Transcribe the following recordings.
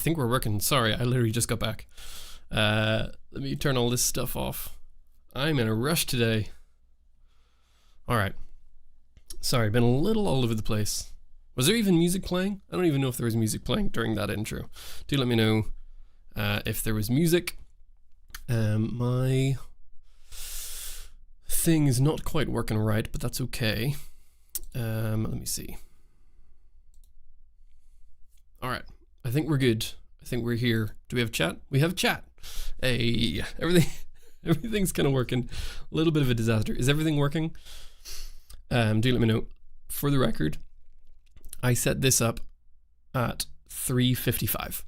think we're working. Sorry, I literally just got back. Let me turn all this stuff off. I'm in a rush today. All right. Sorry, been a little all over the place. Was there even music playing? I don't even know if there was music playing during that intro. Do let me know if there was music. My thing is not quite working right, but that's okay. Let me see. All right, I think we're good. I think we're here. Do we have chat? We have chat. Hey, everything's kind of working. A little bit of a disaster. Is everything working? Do let me know. For the record, I set this up at 3:55.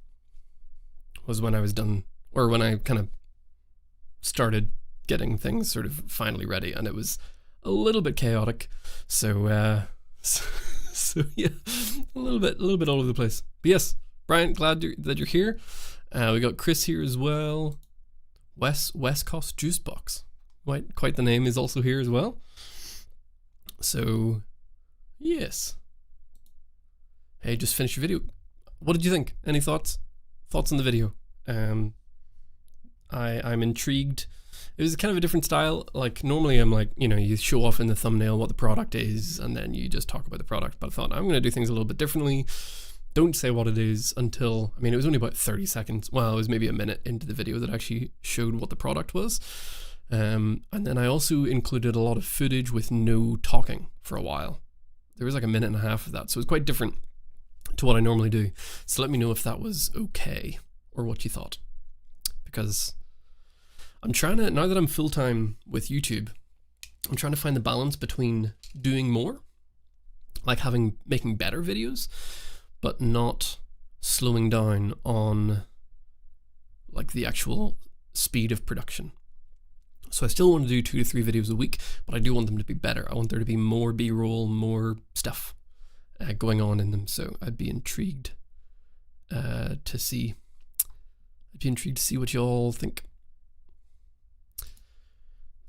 Was when I was done, or when I kind of started getting things sort of finally ready, and it was a little bit chaotic. So yeah, a little bit all over the place. But yes, Brian, glad that you're here. We got Chris here as well. West Coast Juice Box, quite the name, is also here as well. So yes. Hey, just finished your video. What did you think? Any thoughts? Thoughts on the video? I'm intrigued. It was kind of a different style. Like normally I'm like, you know, you show off in the thumbnail what the product is and then you just talk about the product. But I thought I'm going to do things a little bit differently. Don't say what it is until, I mean, it was only about 30 seconds. Well, it was maybe a minute into the video that actually showed what the product was. And then I also included a lot of footage with no talking for a while. There was like a minute and a half of that. So it was quite different to what I normally do. So let me know if that was okay or what you thought. Because I'm trying to, now that I'm full-time with YouTube, I'm trying to find the balance between doing more, like making better videos, but not slowing down on like the actual speed of production. So I still want to do 2 to 3 videos a week, but I do want them to be better. I want there to be more B-roll, more stuff going on in them. So I'd be intrigued to see. I'd be intrigued to see what you all think.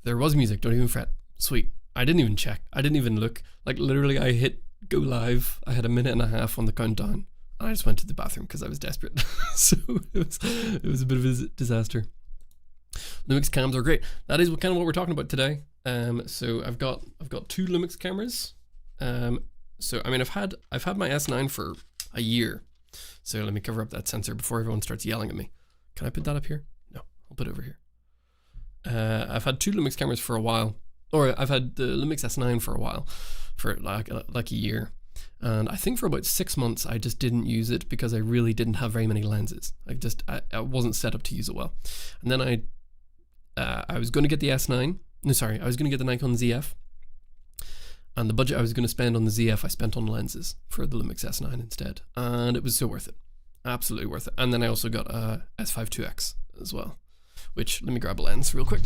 There was music. Don't even fret. Sweet. I didn't even check. I didn't even look. Like literally, I hit go live. I had a minute and a half on the countdown, and I just went to the bathroom because I was desperate. So it was a bit of a disaster. Lumix cams are great. That is kind of what we're talking about today. So I've got 2 Lumix cameras. So I mean I've had my S9 for a year. So let me cover up that sensor before everyone starts yelling at me. Can I put that up here? No, I'll put it over here. I've had 2 Lumix cameras for a while, or I've had the Lumix S9 for a while, for like a year. And I think for about 6 months I just didn't use it because I really didn't have very many lenses. I wasn't set up to use it well. And then I was going to get the S9. No, sorry, I was going to get the Nikon ZF. And the budget I was going to spend on the ZF, I spent on lenses for the Lumix S9 instead. And it was so worth it. Absolutely worth it. And then I also got a S5 IIX as well, which, let me grab a lens real quick.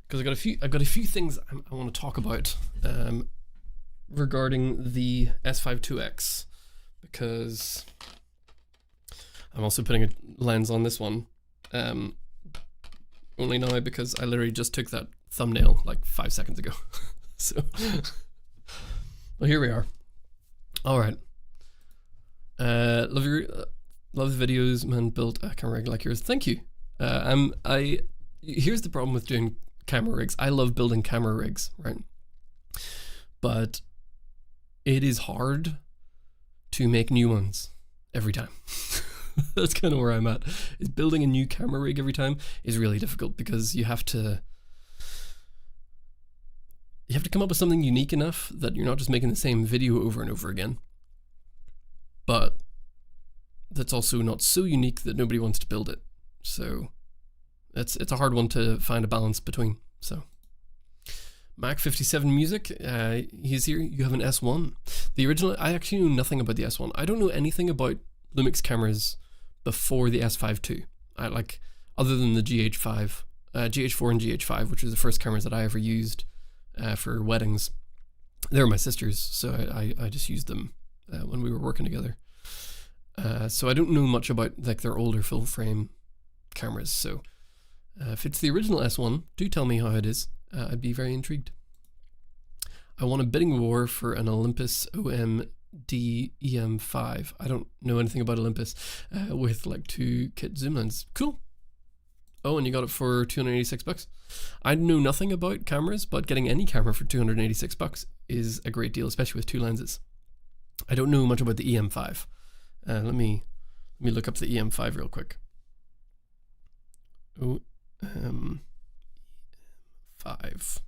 Because I got a few things I want to talk about regarding the S5 IIX, because I'm also putting a lens on this one. Only now because I literally just took that thumbnail like 5 seconds ago. So, well, here we are. All right. Love the videos, man. Built a camera rig like yours. Thank you. Here's the problem with doing camera rigs. I love building camera rigs, right? But it is hard to make new ones every time. That's kind of where I'm at. Is building a new camera rig every time is really difficult because you have to come up with something unique enough that you're not just making the same video over and over again, but that's also not so unique that nobody wants to build it. So it's a hard one to find a balance between. So Mac57 Music, he's here. You have an S1. The original, I actually knew nothing about the S1. I don't know anything about Lumix cameras before the S5 II. Other than the GH4 and GH5, which was the first cameras that I ever used for weddings. They were my sister's, so I just used them when we were working together. So I don't know much about like their older full frame cameras. So if it's the original S1, do tell me how it is. I'd be very intrigued. I won a bidding war for an Olympus OMD EM5. I don't know anything about Olympus, with like 2 kit zoom lens. Cool. Oh, and you got it for 286 bucks. I know nothing about cameras, but getting any camera for 286 bucks is a great deal, especially with 2 lenses. I don't know much about the EM5. Let me look up the EM5 real quick. Oh, 5.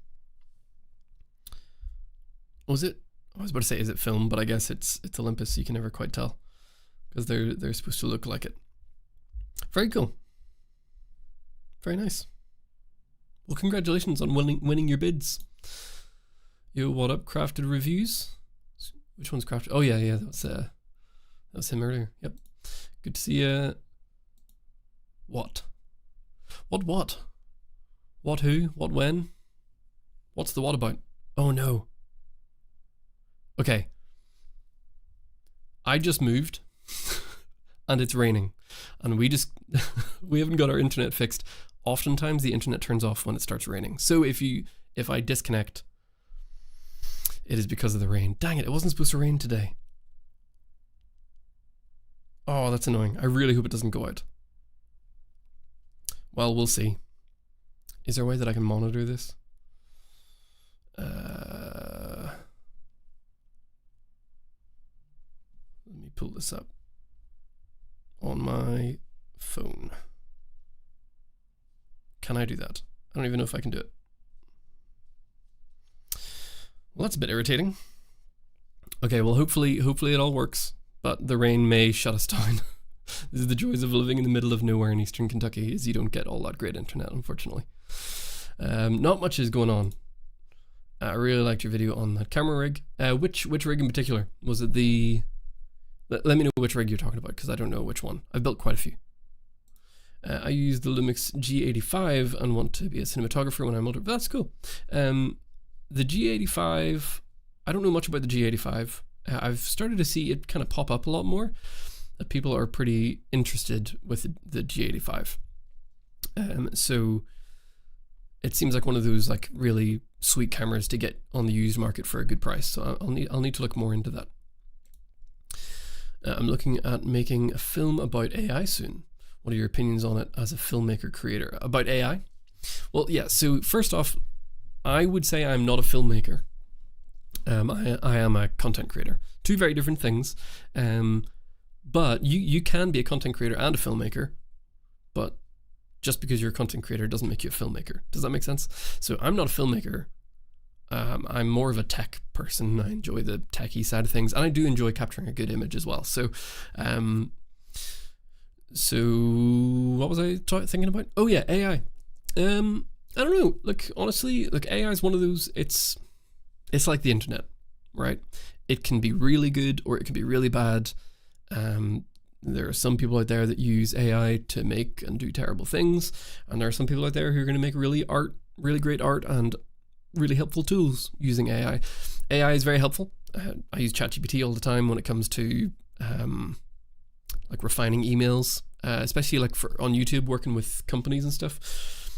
Was it? I was about to say, is it film? But I guess it's Olympus, so you can never quite tell, because they're supposed to look like it. Very cool. Very nice. Well, congratulations on winning your bids. Yo, what up? Crafted Reviews. Which one's Crafted? Oh yeah, that was him earlier. Yep. Good to see you. What? What? What who? What when? What's the what about? Oh no. Okay. I just moved and it's raining and we haven't got our internet fixed. Oftentimes the internet turns off when it starts raining. So if I disconnect, it is because of the rain. Dang it wasn't supposed to rain today. Oh, that's annoying. I really hope it doesn't go out. Well, we'll see. Is there a way that I can monitor this? Let me pull this up on my phone. Can I do that? I don't even know if I can do it. Well, that's a bit irritating. Okay, well, hopefully it all works, but the rain may shut us down. This is the joys of living in the middle of nowhere in eastern Kentucky, is you don't get all that great internet, unfortunately. Not much is going on. I really liked your video on that camera rig. Which rig in particular? Was it the... Let me know which rig you're talking about, because I don't know which one. I've built quite a few. I use the Lumix G85 and want to be a cinematographer when I'm older, but that's cool. The G85, I don't know much about the G85. I've started to see it kind of pop up a lot more. People are pretty interested with the G85. So it seems like one of those like really sweet cameras to get on the used market for a good price. So I'll need to look more into that. I'm looking at making a film about AI soon. What are your opinions on it as a filmmaker creator? About AI? Well, yeah, so first off, I would say I'm not a filmmaker. I am a content creator. 2 very different things. But you can be a content creator and a filmmaker, but just because you're a content creator doesn't make you a filmmaker. Does that make sense? So I'm not a filmmaker. I'm more of a tech person. I enjoy the techie side of things, and I do enjoy capturing a good image as well. So, what was I thinking about? Oh yeah, AI. I don't know. Look, honestly, AI is one of those. It's like the internet, right? It can be really good or it can be really bad. There are some people out there that use AI to make and do terrible things, and there are some people out there who are going to make really great art and really helpful tools using AI. AI is very helpful. I use ChatGPT all the time when it comes to like refining emails, especially like on YouTube, working with companies and stuff.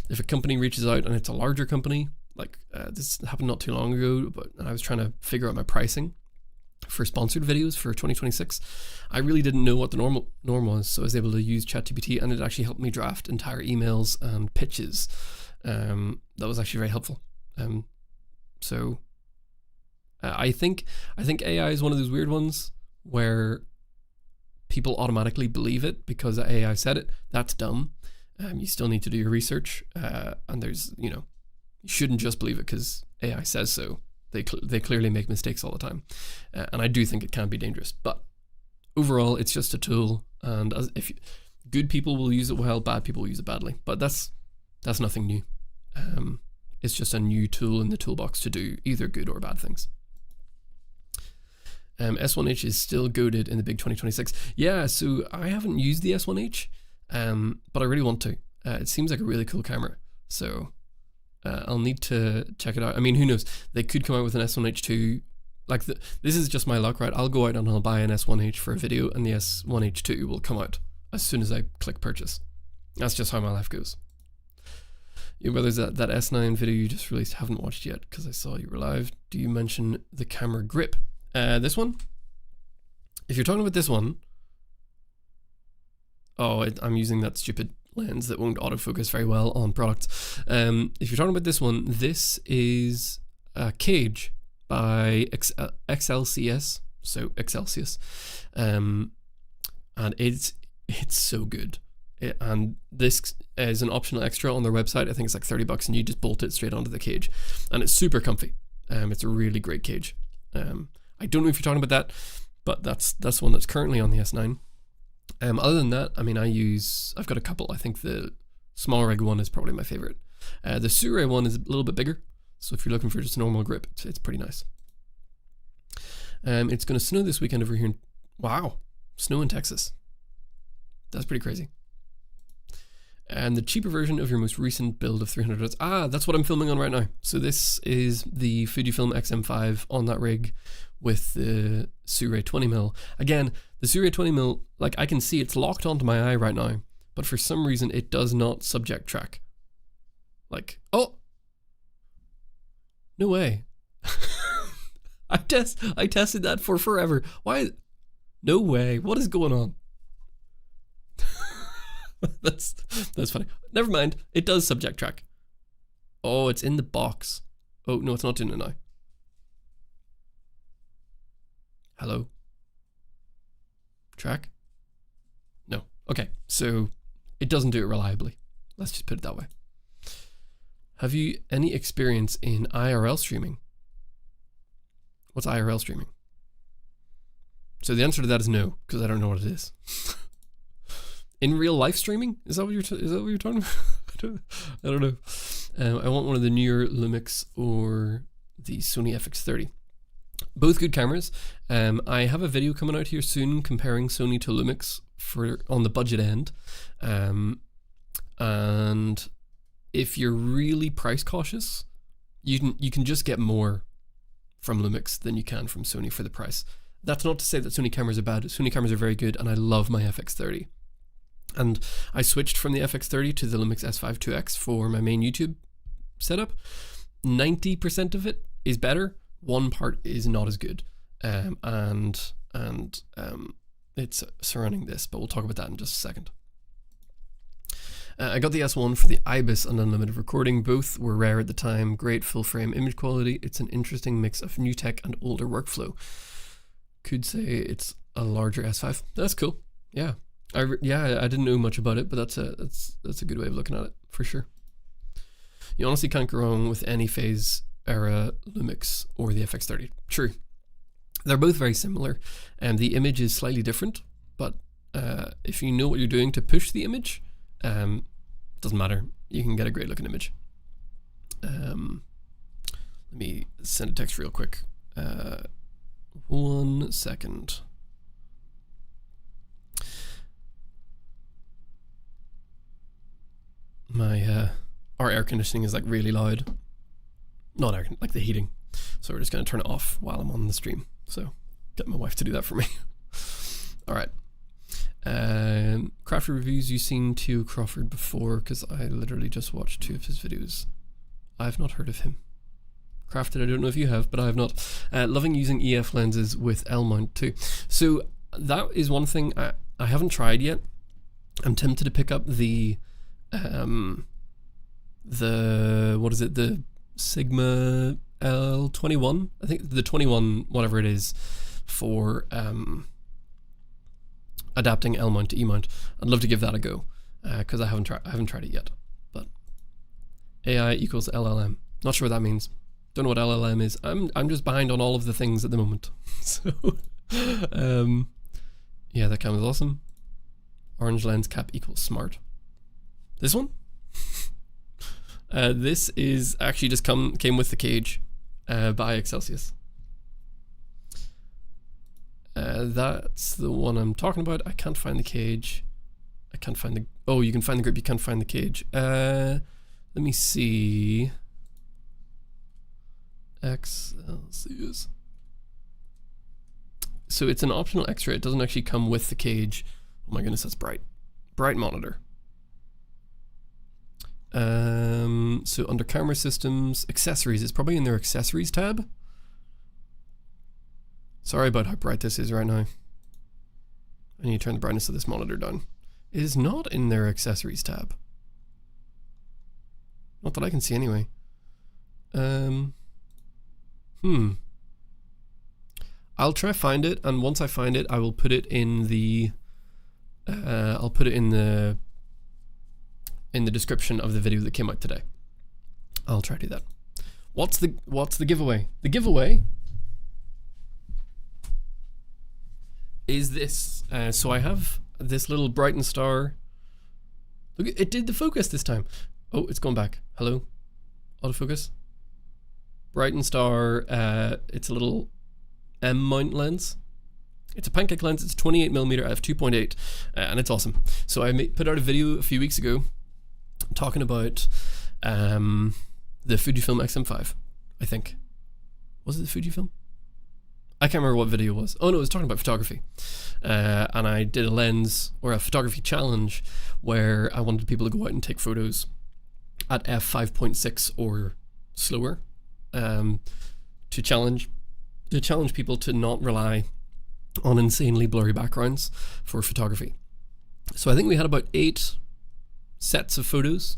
If a company reaches out and it's a larger company, like this happened not too long ago, but I was trying to figure out my pricing for sponsored videos for 2026. I really didn't know what the norm was, so I was able to use ChatGPT, and it actually helped me draft entire emails and pitches. That was actually very helpful. So I think AI is one of those weird ones where people automatically believe it because AI said it. That's dumb. You still need to do your research, and there's, you shouldn't just believe it because AI says so. They clearly make mistakes all the time, and I do think it can be dangerous. But overall, it's just a tool, and good people will use it well, bad people will use it badly. But that's nothing new. It's just a new tool in the toolbox to do either good or bad things. S1H is still goated in the big 2026. Yeah, so I haven't used the S1H, but I really want to. It seems like a really cool camera, so I'll need to check it out. I mean, who knows? They could come out with an S1H2. Like this is just my luck, right? I'll go out and I'll buy an S1H for a video, and the S1H2 will come out as soon as I click purchase. That's just how my life goes. Yeah, well, there's that S9 video you just released, haven't watched yet because I saw you were live. Do you mention the camera grip? This one? If you're talking about this one, I'm using that stupid lens that won't autofocus very well on products. If you're talking about this one, this is a Cage by XLCS, so Excelsius, and it's so good. And this is an optional extra on their website. I think it's like $30 and you just bolt it straight onto the Cage, and it's super comfy. It's a really great Cage. I don't know if you're talking about that, but that's one that's currently on the S9. Other than that, I mean, I've got a couple. I think the small rig one is probably my favorite. The Sure one is a little bit bigger, so if you're looking for just a normal grip, it's pretty nice. It's going to snow this weekend over here. Wow, snow in Texas. That's pretty crazy. And the cheaper version of your most recent build of 300 watts. That's what I'm filming on right now. So this is the Fujifilm X-M5 on that rig with the Sure 20mm. Again, the Sure 20mm, like I can see it's locked onto my eye right now, but for some reason it does not subject track. Like, oh, no way. I tested that for forever. Why? No way. What is going on? That's funny. Never mind. It does subject track. Oh, it's in the box. Oh, no, it's not doing it now. Hello? Track? No. Okay, so it doesn't do it reliably. Let's just put it that way. Have you any experience in IRL streaming? What's IRL streaming? So the answer to that is no, because I don't know what it is. In real life streaming? Is that what you're talking about? I don't know. I want one of the newer Lumix or the Sony FX30. Both good cameras. I have a video coming out here soon comparing Sony to Lumix on the budget end. And if you're really price cautious, you can just get more from Lumix than you can from Sony for the price. That's not to say that Sony cameras are bad. Sony cameras are very good, and I love my FX30. And I switched from the FX30 to the Lumix S5 2X for my main YouTube setup. 90% of it is better. One part is not as good. And it's surrounding this, but we'll talk about that in just a second. I got the S1 for the IBIS and unlimited recording. Both were rare at the time. Great full frame image quality. It's an interesting mix of new tech and older workflow. Could say it's a larger S5. That's cool. Yeah. I didn't know much about it, but that's a good way of looking at it for sure. You honestly can't go wrong with any phase era Lumix or the FX30. True. They're both very similar, and the image is slightly different, but if you know what you're doing to push the image, doesn't matter. You can get a great looking image. Let me send a text real quick. 1 second. Our air conditioning is like really loud. Not air, like the heating. So we're just going to turn it off while I'm on the stream. So get my wife to do that for me. All right. Craft reviews. You've seen Theo Crawford before, because I literally just watched 2 of his videos. I've not heard of him. Crafted, I don't know if you have, but I have not. Loving using EF lenses with L mount too. So that is one thing I haven't tried yet. I'm tempted to pick up the what is it, the Sigma L21, I think the 21 whatever it is, for adapting L mount to E mount. I'd love to give that a go, because I haven't tried it yet. But AI equals LLM, not sure what that means. Don't know what LLM is. I'm just behind on all of the things at the moment. So yeah, that camera's awesome. Orange lens cap equals smart. This one? This is actually just came with the Cage by Excelsius. That's the one I'm talking about. I can't find the Cage. I can't find the... Oh, you can find the grip, you can't find the Cage. Let me see. Excelsius. So it's an optional extra. It doesn't actually come with the Cage. Oh my goodness, that's bright. Bright monitor. So under camera systems, accessories, it's probably in their accessories tab. Sorry about how bright this is right now. I need to turn the brightness of this monitor down. It is not in their accessories tab. Not that I can see anyway. I'll try find it, and once I find it, I will put it in the I'll put it in the description of the video that came out today. I'll try to do that. What's the giveaway? The giveaway is this. So I have this little Brighton star. Look, it did the focus this time. Oh, it's gone back. Hello, autofocus. Brighton star. It's a little M mount lens. It's a pancake lens. It's 28mm f 2.8, and it's awesome. So I put out a video a few weeks ago talking about the Fujifilm X-M5. I think, was it the Fujifilm? I can't remember what video it was. Oh no, it was talking about photography. And I did a lens or a photography challenge where I wanted people to go out and take photos at f5.6 or slower, to challenge people to not rely on insanely blurry backgrounds for photography. So I think we had about 8 sets of photos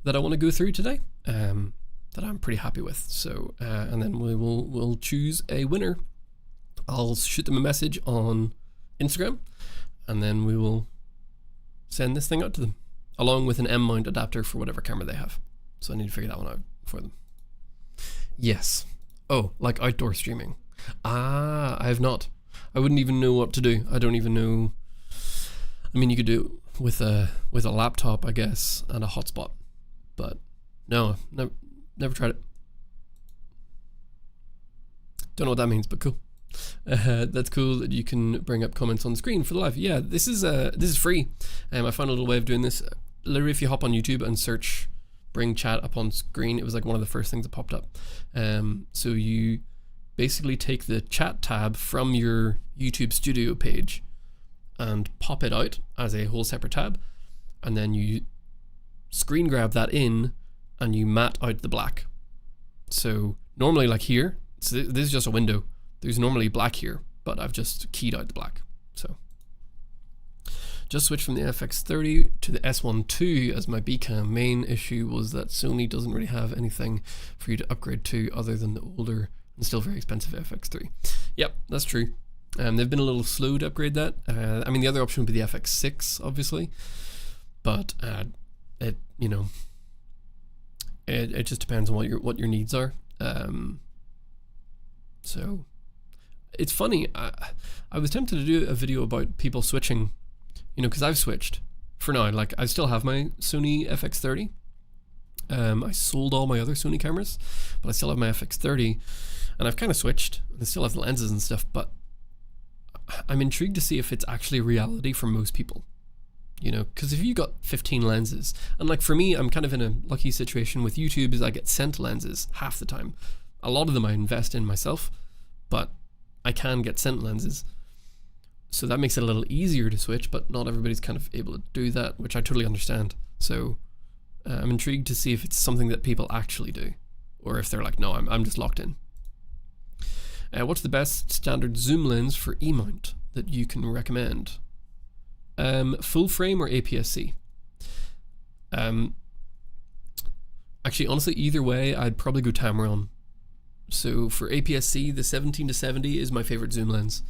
that I want to go through today, that I'm pretty happy with. So and then we'll choose a winner. I'll shoot them a message on Instagram, and then we will send this thing out to them, along with an M mount adapter for whatever camera they have. So I need to figure that one out for them. Yes. Oh, like outdoor streaming. Ah, I have not. I wouldn't even know what to do. I don't even know. I mean, you could do it with a laptop, I guess, and a hotspot, but no, never tried it. Don't know what that means, but cool. That's cool that you can bring up comments on the screen for the live. Yeah, this is free. I found a little way of doing this. Literally, if you hop on YouTube and search "bring chat up on screen," it was like one of the first things that popped up. So you basically take the chat tab from your YouTube Studio page and pop it out as a whole separate tab, and then you screen grab that in and you matte out the black. So normally, like here, so this is just a window. There's normally black here, but I've just keyed out the black. So just switched from the FX30 to the S1 II as my Bcam. Main issue was that Sony doesn't really have anything for you to upgrade to other than the older and still very expensive FX3. Yep, that's true. They've been a little slow to upgrade that. I mean, the other option would be the FX6, obviously, but it just depends on what your needs are. So it's funny. I was tempted to do a video about people switching, because I've switched for now. Like, I still have my Sony FX30. I sold all my other Sony cameras, but I still have my FX30, and I've kind of switched. I still have the lenses and stuff, but I'm intrigued to see if it's actually a reality for most people. Because if you got 15 lenses, and like for me, I'm kind of in a lucky situation with YouTube, is I get sent lenses half the time. A lot of them I invest in myself, but I can get sent lenses. So that makes it a little easier to switch, but not everybody's kind of able to do that, which I totally understand. So I'm intrigued to see if it's something that people actually do, or if they're like, no, I'm just locked in. What's the best standard zoom lens for E-mount that you can recommend? Full frame or APS-C? Actually, honestly, either way, I'd probably go Tamron. So for APS-C, the 17-70 is my favorite zoom lens,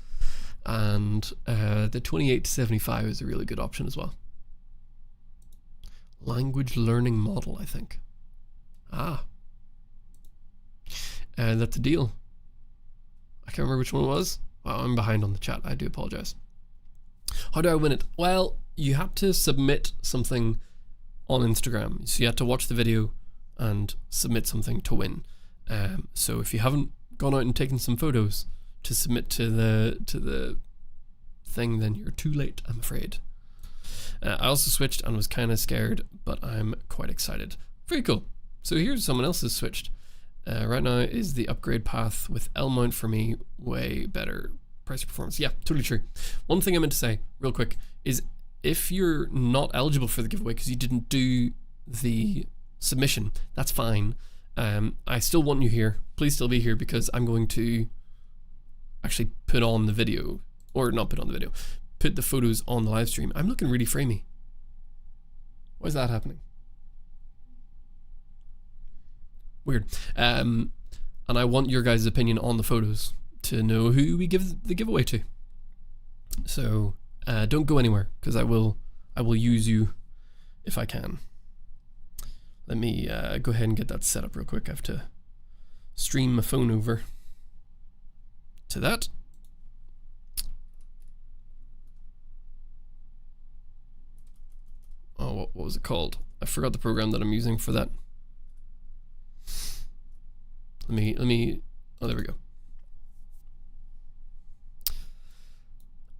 and the 28-75 is a really good option as well. Language learning model, I think. That's a deal. I can't remember which one it was. Wow, I'm behind on the chat. I do apologize. How do I win it? Well, you have to submit something on Instagram. So you have to watch the video and submit something to win. So if you haven't gone out and taken some photos to submit to the thing, then you're too late, I'm afraid. I also switched and was kind of scared, but I'm quite excited. Very cool. So here's someone else who's switched. Right now is the upgrade path with L mount for me way better price to performance. Yeah, totally true. One thing I meant to say real quick is if you're not eligible for the giveaway because you didn't do the submission, that's fine. I still want you here. Please still be here, because I'm going to actually put on the video, or not put on the video, put the photos on the live stream. I'm looking really framey. Why is that happening? Weird. And I want your guys' opinion on the photos to know who we give the giveaway to. So don't go anywhere, because I will use you if I can. Let me go ahead and get that set up real quick. I have to stream my phone over to that. Oh, what was it called? I forgot the program that I'm using for that. Let me, oh, there we go.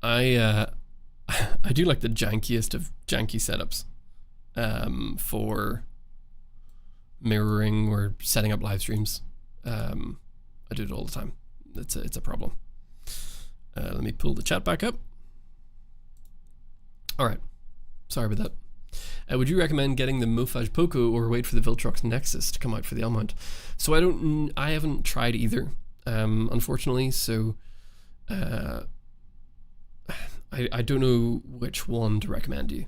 I do like the jankiest of janky setups for mirroring or setting up live streams. I do it all the time. It's a problem. Let me pull the chat back up. All right, sorry about that. Would you recommend getting the Mofage Poco or wait for the Viltrox Nexus to come out for the L mount? So I haven't tried either, unfortunately. So I don't know which one to recommend you.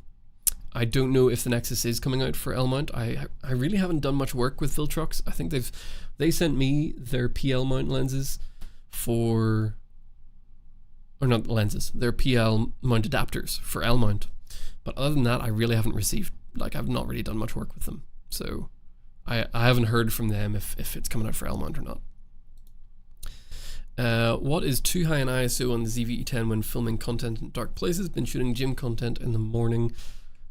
I don't know if the Nexus is coming out for L mount. I really haven't done much work with Viltrox. I think they sent me their PL mount lenses for, or not lenses, their PL mount adapters for L mount. But other than that, I really haven't received, like, I've not really done much work with them. So I haven't heard from them if it's coming out for L mount or not. What is too high an ISO on the ZV-E10 when filming content in dark places? Been shooting gym content in the morning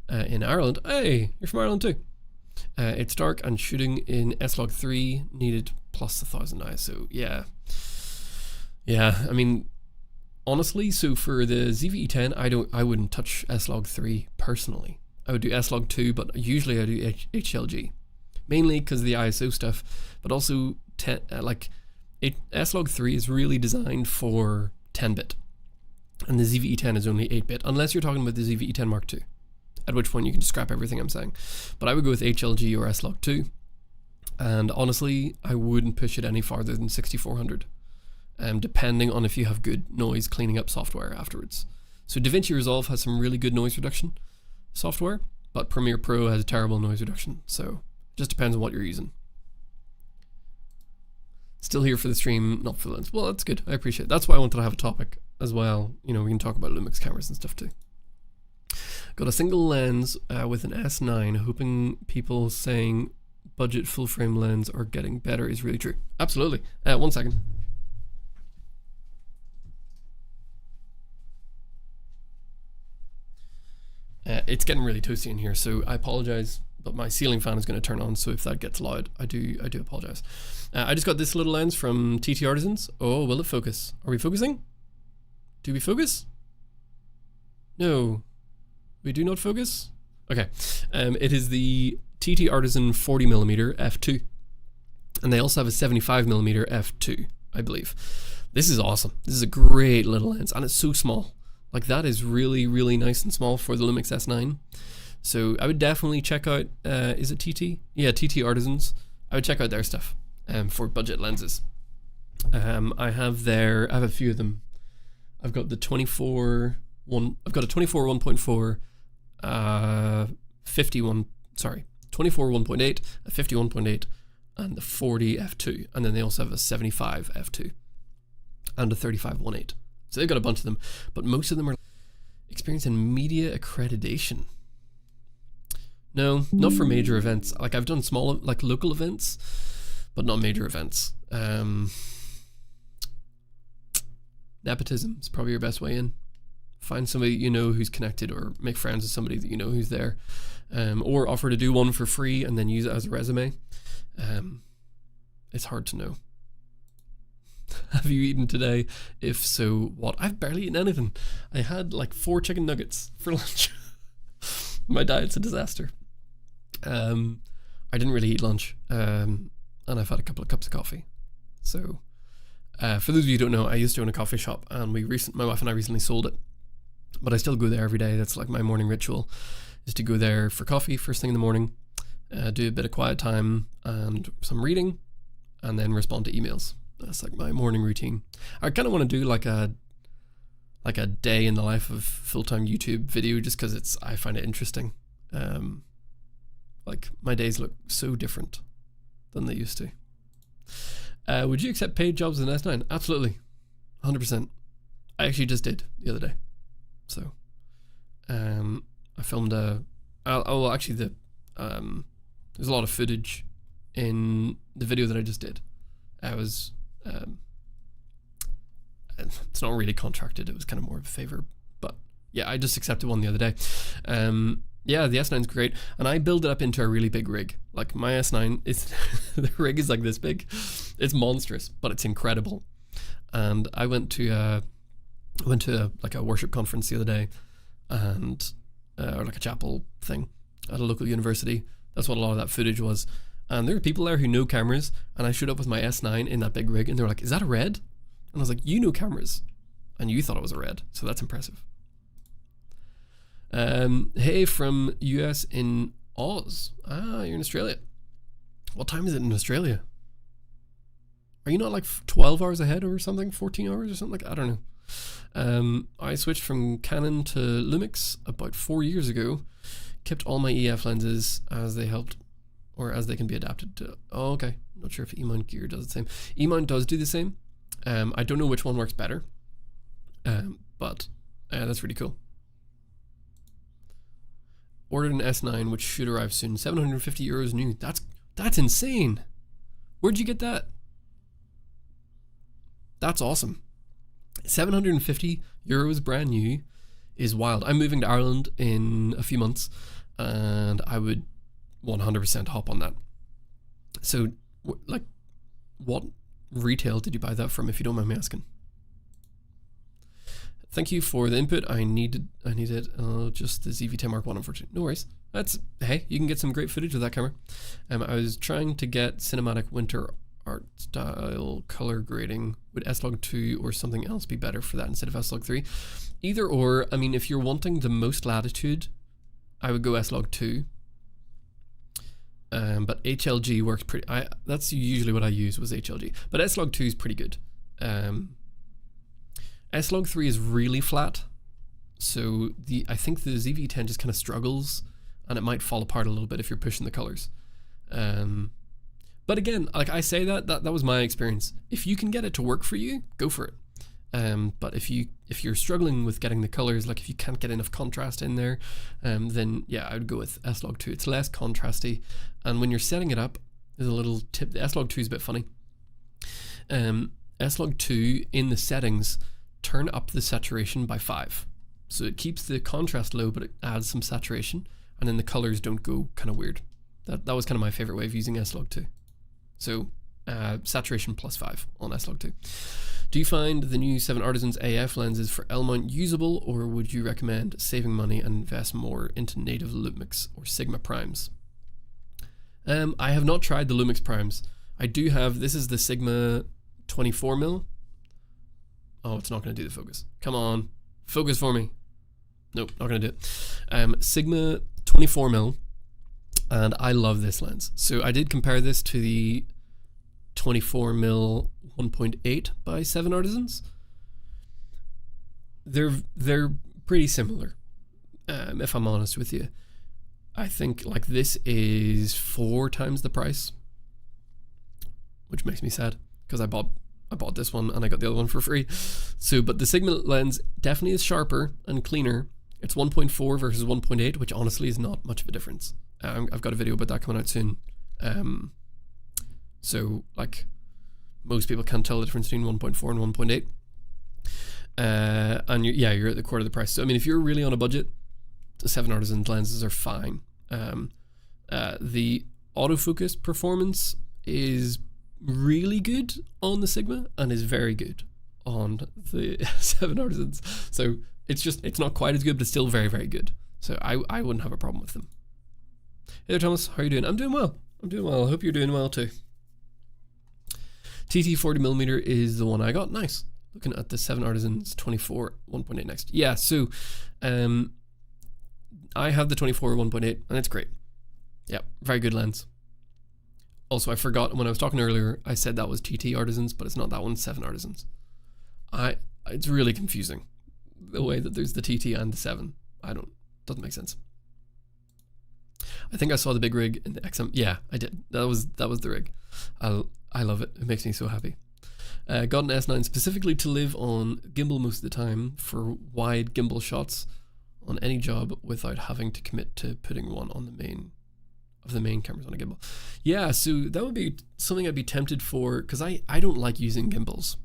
in Ireland. Hey, you're from Ireland too. It's dark and shooting in S-Log3 needed plus 1000 ISO. Yeah. I mean, honestly, so for the ZV-E10, I wouldn't touch S-Log3 personally. I would do S-Log2, but usually I do HLG, mainly because of the ISO stuff, but also S-Log3 is really designed for 10-bit, and the ZV-E10 is only 8-bit, unless you're talking about the ZV-E10 Mark II, at which point you can scrap everything I'm saying. But I would go with HLG or S-Log2, and honestly, I wouldn't push it any farther than 6400. Depending on if you have good noise cleaning up software afterwards. So DaVinci Resolve has some really good noise reduction software, but Premiere Pro has a terrible noise reduction, so it just depends on what you're using. Still here for the stream, not for the lens. Well, that's good, I appreciate it. That's why I wanted to have a topic as well. You know, we can talk about Lumix cameras and stuff too. Got a single lens with an S9, hoping people saying budget full frame lens are getting better is really true. Absolutely. 1 second. It's getting really toasty in here, so I apologize, but my ceiling fan is going to turn on, so if that gets loud, I do apologize. I just got this little lens from TT Artisans. Oh, will it focus? Are we focusing? Do we focus? No. We do not focus? Okay. It is the TT Artisan 40mm f2, and they also have a 75mm f2, I believe. This is awesome. This is a great little lens, and it's so small. Like, that is really, really nice and small for the Lumix S9. So I would definitely check out, is it TT? Yeah, TT Artisans. I would check out their stuff for budget lenses. I have a few of them. I've got the 24 1.4, 24 1.8, a 50 1.8, and the 40 f2. And then they also have a 75 f2 and a 35 1.8. So they've got a bunch of them, but most of them are experiencing media accreditation. No, not for major events. Like, I've done small, like, local events, but not major events. Nepotism is probably your best way in. Find somebody you know who's connected, or make friends with somebody that you know who's there, or offer to do one for free and then use it as a resume. It's hard to know. Have you eaten today? If so, what? I've barely eaten anything. I had like 4 chicken nuggets for lunch. My diet's a disaster. I didn't really eat lunch, and I've had a couple of cups of coffee. So, for those of you who don't know, I used to own a coffee shop, and my wife and I recently sold it. But I still go there every day. That's like my morning ritual, is to go there for coffee first thing in the morning, do a bit of quiet time and some reading, and then respond to emails. That's like my morning routine. I kind of want to do like a day in the life of full-time YouTube video, just because I find it interesting. Like my days look so different than they used to. Would you accept paid jobs in S9? Absolutely, 100%. I actually just did the other day. So I filmed there's a lot of footage in the video that I just did. I was it's not really contracted, it was kind of more of a favor, but yeah, I just accepted one the other day. Yeah, the S9's great, and I build it up into a really big rig. Like my S9 is the rig is like this big. It's monstrous, but it's incredible. And I went to like a worship conference the other day, and or like a chapel thing at a local university. That's what a lot of that footage was. And there were people there who know cameras, and I showed up with my S9 in that big rig, and they were like, "Is that a Red?" And I was like, "You know cameras, and you thought it was a Red, so that's impressive." Hey, from US in Oz. Ah, you're in Australia. What time is it in Australia? Are you not like 12 hours ahead or something? 14 hours or something like that? I don't know. I switched from Canon to Lumix about 4 years ago. Kept all my EF lenses as they helped, or as they can be adapted to. Oh, okay. Not sure if E-mount gear does the same. E-mount does do the same. I don't know which one works better, but that's really cool. Ordered an S9, which should arrive soon. 750 euros new. That's insane. Where'd you get that? That's awesome. 750 euros brand new is wild. I'm moving to Ireland in a few months, and I would 100% hop on that. So, like, what retail did you buy that from, if you don't mind me asking? Thank you for the input. I needed just the ZV-10 Mark 1, unfortunately. No worries. Hey, you can get some great footage with that camera. I was trying to get cinematic winter art style color grading. Would S-Log 2 or something else be better for that instead of S-Log 3? Either or. I mean, if you're wanting the most latitude, I would go S-Log 2. But HLG works pretty. That's usually what I use, was HLG. But S-Log 2 is pretty good. S-Log 3 is really flat, so I think the ZV-10 just kind of struggles, and it might fall apart a little bit if you're pushing the colors. But again, like I say that was my experience. If you can get it to work for you, go for it. But if you're struggling with getting the colors, like if you can't get enough contrast in there, then yeah, I would go with S-Log 2. It's less contrasty, and when you're setting it up, there's a little tip. The S-Log 2 is a bit funny. S-Log 2 in the settings, turn up the saturation by 5. So it keeps the contrast low, but it adds some saturation, and then the colors don't go kind of weird. That was kind of my favorite way of using S-Log 2. So saturation plus 5 on S-Log 2. Do you find the new 7 Artisans AF lenses for L-mount usable, or would you recommend saving money and invest more into native Lumix or Sigma primes? I have not tried the Lumix primes. I do have, this is the Sigma 24mm. Oh, it's not going to do the focus. Come on, focus for me. Nope, not going to do it. Sigma 24mm, and I love this lens. So I did compare this to the 24mm 1.8 by 7 Artisans. They're pretty similar, if I'm honest with you. I think like this is 4 times the price, which makes me sad because I bought this one and I got the other one for free. So, but the Sigma lens definitely is sharper and cleaner. It's 1.4 versus 1.8, which honestly is not much of a difference. I've got a video about that coming out soon. So like most people can't tell the difference between 1.4 and 1.8. And you're at the quarter of the price. So I mean, if you're really on a budget, the 7 Artisans lenses are fine. The autofocus performance is really good on the Sigma and is very good on the 7 Artisans. So it's not quite as good, but it's still very, very good. So I wouldn't have a problem with them. Hey there, Thomas, how are you doing? I'm doing well. I hope you're doing well too. TT 40mm is the one I got. Nice. Looking at the 7 Artisans 24 1.8 next. Yeah, so I have the 24 1.8 and it's great. Yeah, very good lens. Also, I forgot when I was talking earlier, I said that was TT Artisans, but it's not. That one's 7 Artisans. It's really confusing the way that there's the TT and the 7. Doesn't make sense. I think I saw the big rig in the XM. Yeah, I did. That was the rig. I love it. It makes me so happy. Got an S9 specifically to live on gimbal most of the time for wide gimbal shots on any job without having to commit to putting one on the main cameras on a gimbal. Yeah, so that would be something I'd be tempted for, because I don't like using gimbals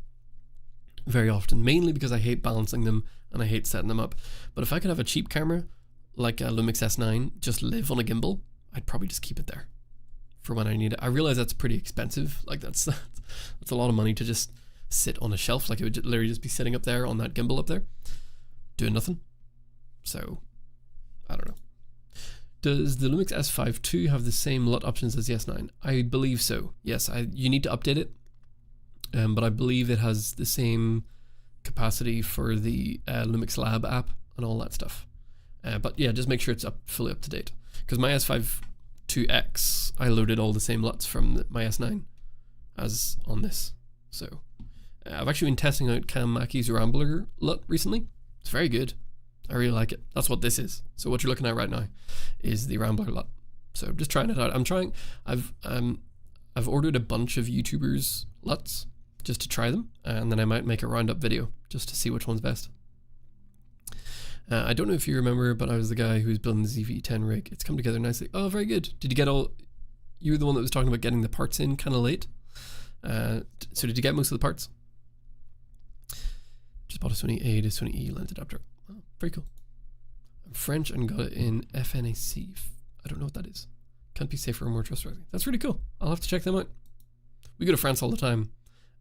very often, mainly because I hate balancing them and I hate setting them up. But if I could have a cheap camera like a Lumix S9 just live on a gimbal, I'd probably just keep it there for when I need it. I realize that's pretty expensive. Like that's a lot of money to just sit on a shelf. Like it would literally just be sitting up there on that gimbal up there doing nothing. So I don't know. Does the Lumix S5 II have the same LUT options as the S9? I believe so. Yes, you need to update it, but I believe it has the same capacity for the Lumix Lab app and all that stuff. But yeah, just make sure it's fully up to date. Because my S5 IIX, I loaded all the same LUTs from my S9 as on this. So I've actually been testing out Cam Mackey's Rambler LUT recently. It's very good. I really like it. That's what this is. So what you're looking at right now is the Rambler LUT. So just trying it out. I've ordered a bunch of YouTubers' LUTs just to try them, and then I might make a roundup video just to see which one's best. I don't know if you remember, but I was the guy who was building the ZV-10 rig. It's come together nicely. Oh, very good. Did you get all... You were the one that was talking about getting the parts in kind of late. So did you get most of the parts? Just bought a Sony A to Sony E lens adapter. Oh, very cool. I'm French and got it in FNAC. I don't know what that is. Can't be safer or more trustworthy. That's really cool. I'll have to check them out. We go to France all the time.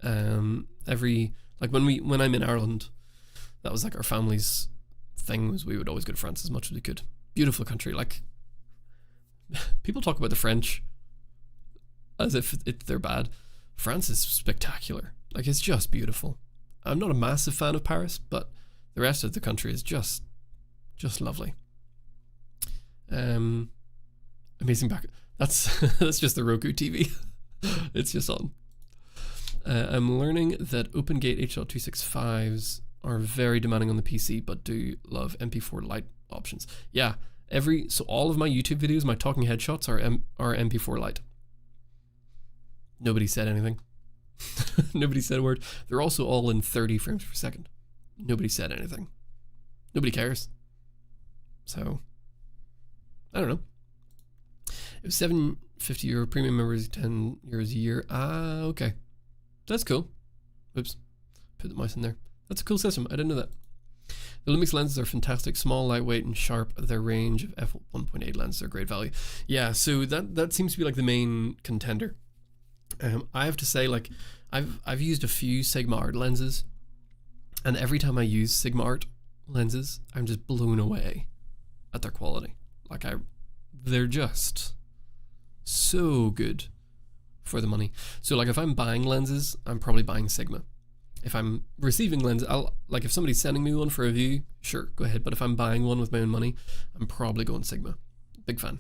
When I'm in Ireland, that was like our family's thing, was we would always go to France as much as we could. Beautiful country. Like, people talk about the French as if they're bad. France is spectacular. Like, it's just beautiful. I'm not a massive fan of Paris, but the rest of the country is just lovely. Amazing back. That's just the Roku TV. It's just on. I'm learning that OpenGate H.265s are very demanding on the PC, but do love MP4 Lite options. Yeah, so all of my YouTube videos, my talking headshots are MP4 Lite. Nobody said anything. Nobody said a word. They're also all in 30 frames per second. Nobody said anything. Nobody cares. So, I don't know. It was €750 premium members, €10 a year. Ah, okay. That's cool. Oops. Put the mouse in there. That's a cool system. I didn't know that. The Lumix lenses are fantastic. Small, lightweight, and sharp. Their range of f1.8 lenses are great value. Yeah, so that seems to be like the main contender. I have to say, like, I've used a few Sigma Art lenses, and every time I use Sigma Art lenses, I'm just blown away at their quality. Like, they're just so good for the money. So like, if I'm buying lenses, I'm probably buying Sigma. If I'm receiving lenses, if somebody's sending me one for a review, sure, go ahead. But if I'm buying one with my own money, I'm probably going Sigma. Big fan.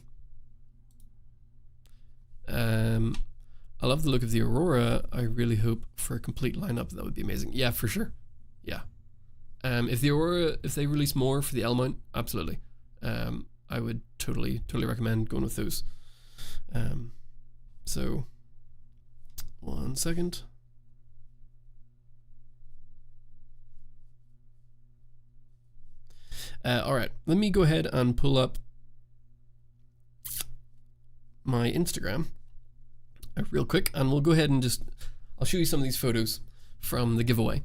I love the look of the Aurora. I really hope for a complete lineup. That would be amazing. Yeah, for sure. Yeah. If the Aurora, if they release more for the L mount, absolutely. I would totally recommend going with those. So, 1 second. All right, let me go ahead and pull up my Instagram real quick, and we'll go ahead and I'll show you some of these photos from the giveaway,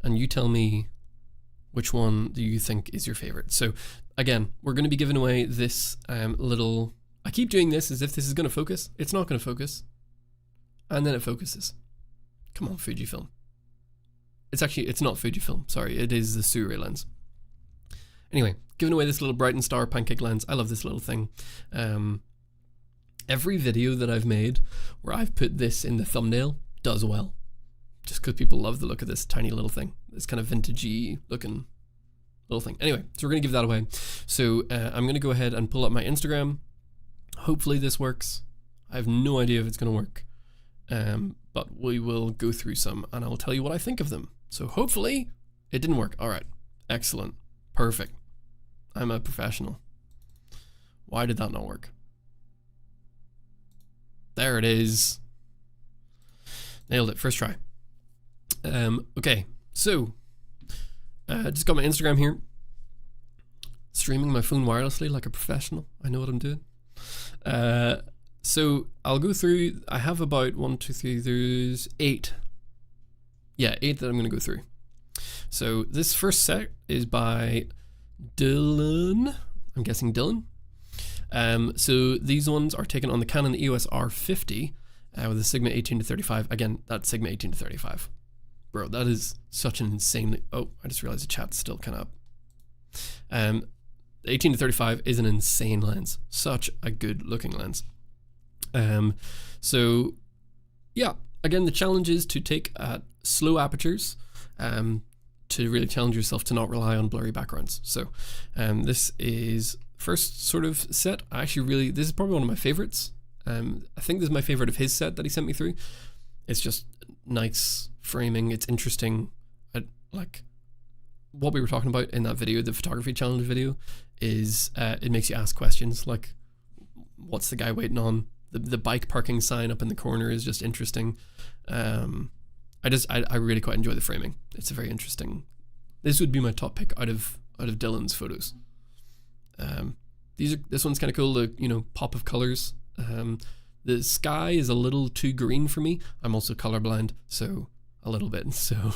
and you tell me which one do you think is your favorite. So again, we're going to be giving away this little, I keep doing this as if this is going to focus. It's not going to focus. And then it focuses. Come on, Fujifilm. It's not Fujifilm, sorry, it is the Suri lens. Anyway, giving away this little Brighton Star pancake lens. I love this little thing. Every video that I've made where I've put this in the thumbnail does well. Just because people love the look of this tiny little thing. This kind of vintagey looking little thing. Anyway, so we're going to give that away. So I'm going to go ahead and pull up my Instagram. Hopefully this works. I have no idea if it's going to work, but we will go through some and I'll tell you what I think of them. So hopefully it didn't work. All right, excellent, perfect. I'm a professional. Why did that not work? There it is. Nailed it, first try. Okay, so just got my Instagram here. Streaming my phone wirelessly like a professional. I know what I'm doing. So I'll go through. I have about 1, 2, 3. There's 8. Yeah, 8 that I'm going to go through. So this first set is by Dylan. I'm guessing Dylan. So these ones are taken on the Canon EOS R50 with a Sigma 18-35. Again, that's Sigma 18-35. Bro, that is such an insanely... Oh, I just realized the chat's still kind of up. 18-35 is an insane lens. Such a good looking lens. So yeah, again, the challenge is to take slow apertures to really challenge yourself to not rely on blurry backgrounds. So this is first sort of set. I actually really, this is probably one of my favorites. I think this is my favorite of his set that he sent me through. It's just nice framing. It's interesting. Like what we were talking about in that video, the photography challenge video, is it makes you ask questions like, what's the guy waiting on? The bike parking sign up in the corner is just interesting. I really quite enjoy the framing. It's a very interesting. This would be my top pick out of Dylan's photos. This one's kind of cool. The pop of colors. The sky is a little too green for me. I'm also colorblind, so a little bit. So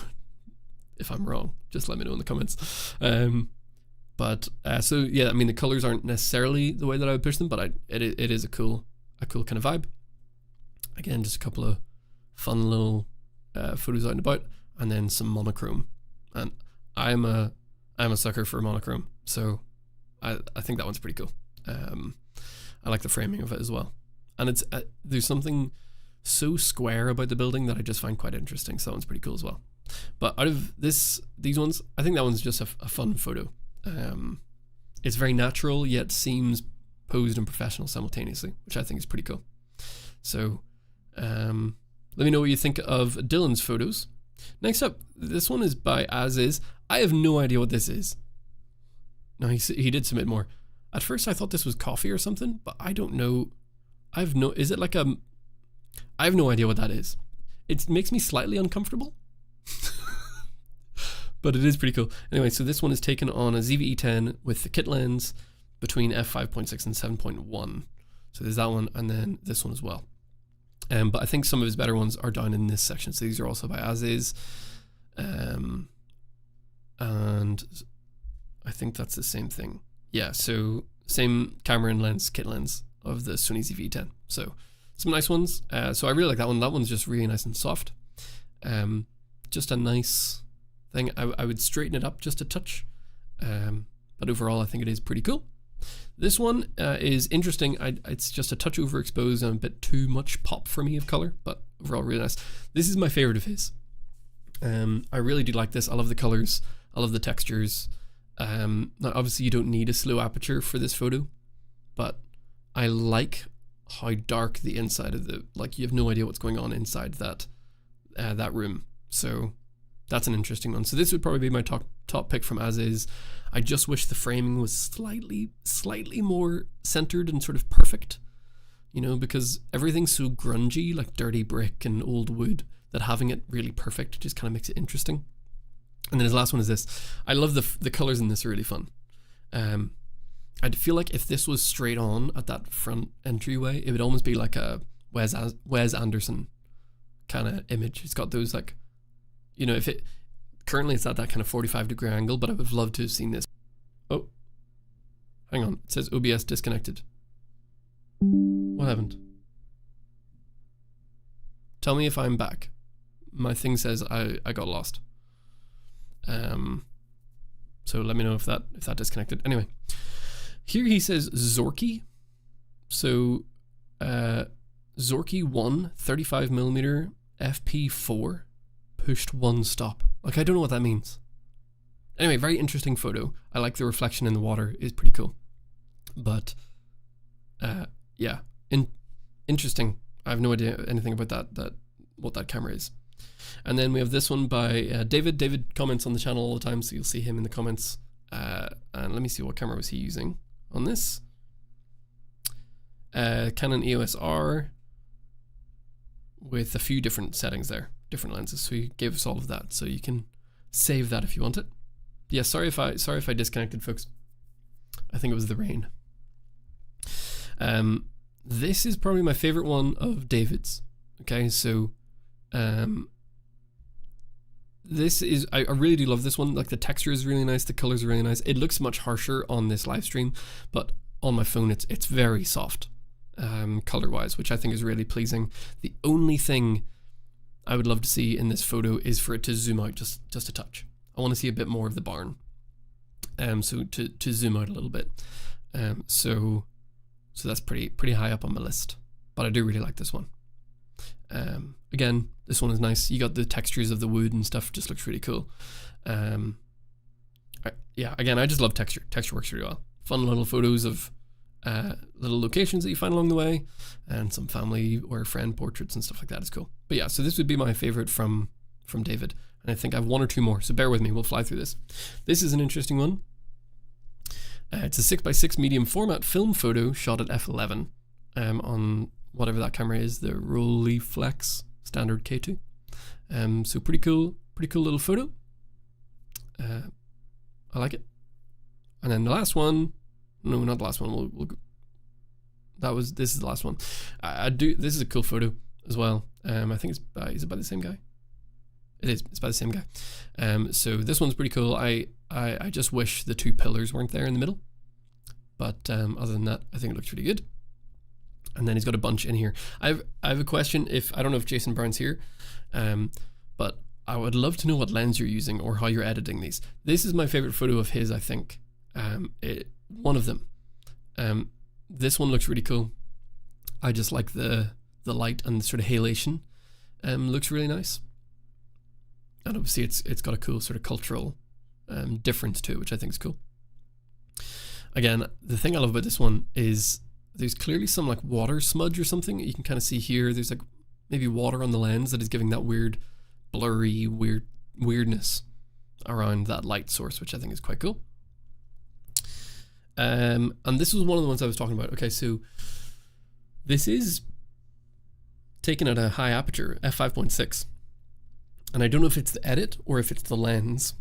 if I'm wrong, just let me know in the comments. So yeah, I mean the colors aren't necessarily the way that I would push them, but it is a cool kind of vibe. Again, just a couple of fun little photos out and about, and then some monochrome. And I'm a sucker for monochrome, so I think that one's pretty cool. I like the framing of it as well, and it's there's something so square about the building that I just find quite interesting. So that one's pretty cool as well. But out of these ones, I think that one's just a fun photo. It's very natural yet seems posed and professional simultaneously, which I think is pretty cool. So let me know what you think of Dylan's photos. Next up, this one is by As Is. I have no idea what this is. No, he did submit more. At first I thought this was coffee or something, but I don't know. Is it like I have no idea what that is. It makes me slightly uncomfortable. But it is pretty cool. Anyway, so this one is taken on a ZV-E10 with the kit lens between f5.6 and 7.1. So there's that one, and then this one as well. But I think some of his better ones are down in this section. So these are also by As Is. And I think that's the same thing. Yeah, so same camera and lens, kit lens of the Sony ZV-E10. So some nice ones. So I really like that one. That one's just really nice and soft. Just a nice thing. I would straighten it up just a touch. But overall, I think it is pretty cool. This one is interesting. It's just a touch overexposed and a bit too much pop for me of color, but overall really nice. This is my favorite of his. I really do like this. I love the colors. I love the textures. Now obviously you don't need a slow aperture for this photo, but I like how dark the inside of you have no idea what's going on inside that room. So that's an interesting one. So this would probably be my top pick from As Is. I just wish the framing was slightly more centered and sort of perfect, because everything's so grungy, like dirty brick and old wood, that having it really perfect just kind of makes it interesting. And then his last one is this. I love the colors in this are really fun. I'd feel like if this was straight on at that front entryway, it would almost be like a Wes Anderson kind of image. It's got those if it currently it's at that kind of 45-degree angle, but I would have loved to have seen this. Oh, hang on. It says OBS disconnected. What happened? Tell me if I'm back. My thing says I got lost. So let me know if that disconnected. Anyway, here he says Zorky. So Zorky 1 35mm FP4 pushed one stop. I don't know what that means. Anyway, very interesting photo. I like the reflection in the water. It's pretty cool. But yeah, interesting. I have no idea anything about what that camera is. And then we have this one by David. David comments on the channel all the time, so you'll see him in the comments. And let me see, what camera was he using on this? Canon EOS R with a few different settings there, different lenses. So he gave us all of that, so you can save that if you want it. Yeah, sorry if I disconnected, folks. I think it was the rain. This is probably my favorite one of David's. Okay, so this is, I really do love this one. Like, the texture is really nice, the colors are really nice. It looks much harsher on this live stream, but on my phone it's very soft color wise, which I think is really pleasing. The only thing I would love to see in this photo is for it to zoom out just a touch. I want to see a bit more of the barn, so to zoom out a little bit. So that's pretty high up on my list, but I do really like this one. Again, this one is nice. You got the textures of the wood and stuff, just looks really cool. Yeah, again, I just love texture. Texture works really well. Fun little photos of little locations that you find along the way, and some family or friend portraits and stuff like that is cool. But yeah, so this would be my favorite from David, and I think I have one or two more, so bear with me, we'll fly through this. This is an interesting one. It's a 6x6 medium format film photo shot at f11 on whatever that camera is, the Rolleiflex standard K2. So pretty cool little photo. I like it. And then the last one, no, not the last one. This is the last one. This is a cool photo as well. I think is it by the same guy? It is. It's by the same guy. So this one's pretty cool. I just wish the two pillars weren't there in the middle. But other than that, I think it looks really good. And then he's got a bunch in here. I have a question. I don't know if Jason Brown's here, but I would love to know what lens you're using or how you're editing these. This is my favorite photo of his, I think. One of them. This one looks really cool. I just like the light and the sort of halation. Looks really nice. And obviously it's got a cool sort of cultural difference to it, which I think is cool. Again, the thing I love about this one is there's clearly some like water smudge or something you can kind of see here. There's like maybe water on the lens that is giving that weird blurry weirdness around that light source, which I think is quite cool. And this was one of the ones I was talking about. Okay, so this is taken at a high aperture, f5.6, and I don't know if it's the edit or if it's the lens,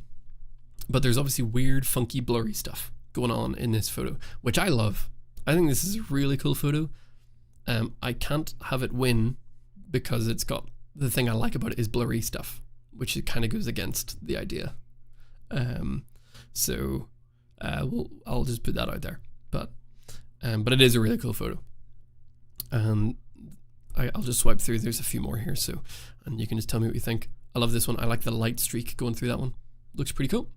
but there's obviously weird, funky, blurry stuff going on in this photo, which I love. I think this is a really cool photo. I can't have it win because it's got, the thing I like about it is blurry stuff, which it kind of goes against the idea. I'll just put that out there. But it is a really cool photo. And I'll just swipe through. There's a few more here, and you can just tell me what you think. I love this one. I like the light streak going through that one. Looks pretty cool.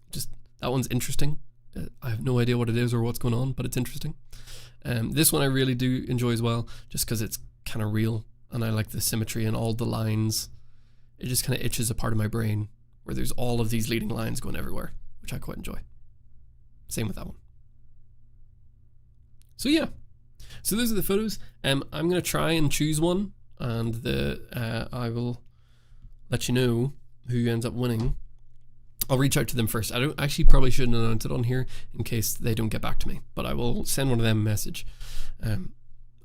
Just that one's interesting. I have no idea what it is or what's going on, but it's interesting. This one I really do enjoy as well, just because it's kind of real, and I like the symmetry and all the lines. It just kind of itches a part of my brain where there's all of these leading lines going everywhere, which I quite enjoy. Same with that one. So yeah, so those are the photos. I'm going to try and choose one, and I will let you know who ends up winning. I'll reach out to them first. I don't actually probably shouldn't announce it on here in case they don't get back to me, but I will send one of them a message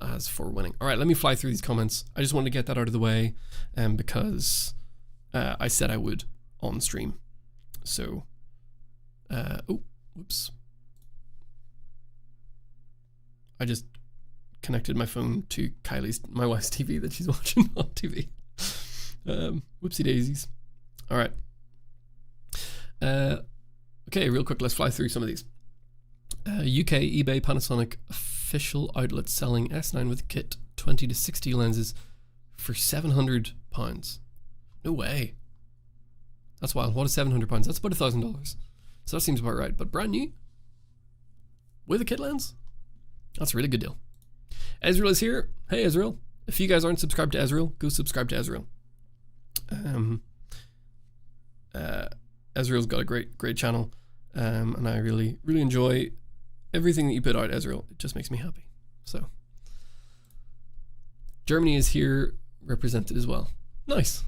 as for winning. All right, let me fly through these comments. I just wanted to get that out of the way because I said I would on stream. So, oh, whoops. I just connected my phone to my wife's TV that she's watching on TV. Whoopsie daisies. All right. Okay, real quick, let's fly through some of these. UK, eBay, Panasonic official outlet selling S9 with kit 20 to 60 lenses for £700. No way. That's wild. What is £700? That's about $1,000. So that seems about right. But brand new with a kit lens? That's a really good deal. Ezreal is here. Hey, Ezreal. If you guys aren't subscribed to Ezreal, go subscribe to Ezreal. Ezreal's got a great channel, and I really enjoy everything that you put out, Ezreal. It just makes me happy. So Germany is here represented as well. Nice.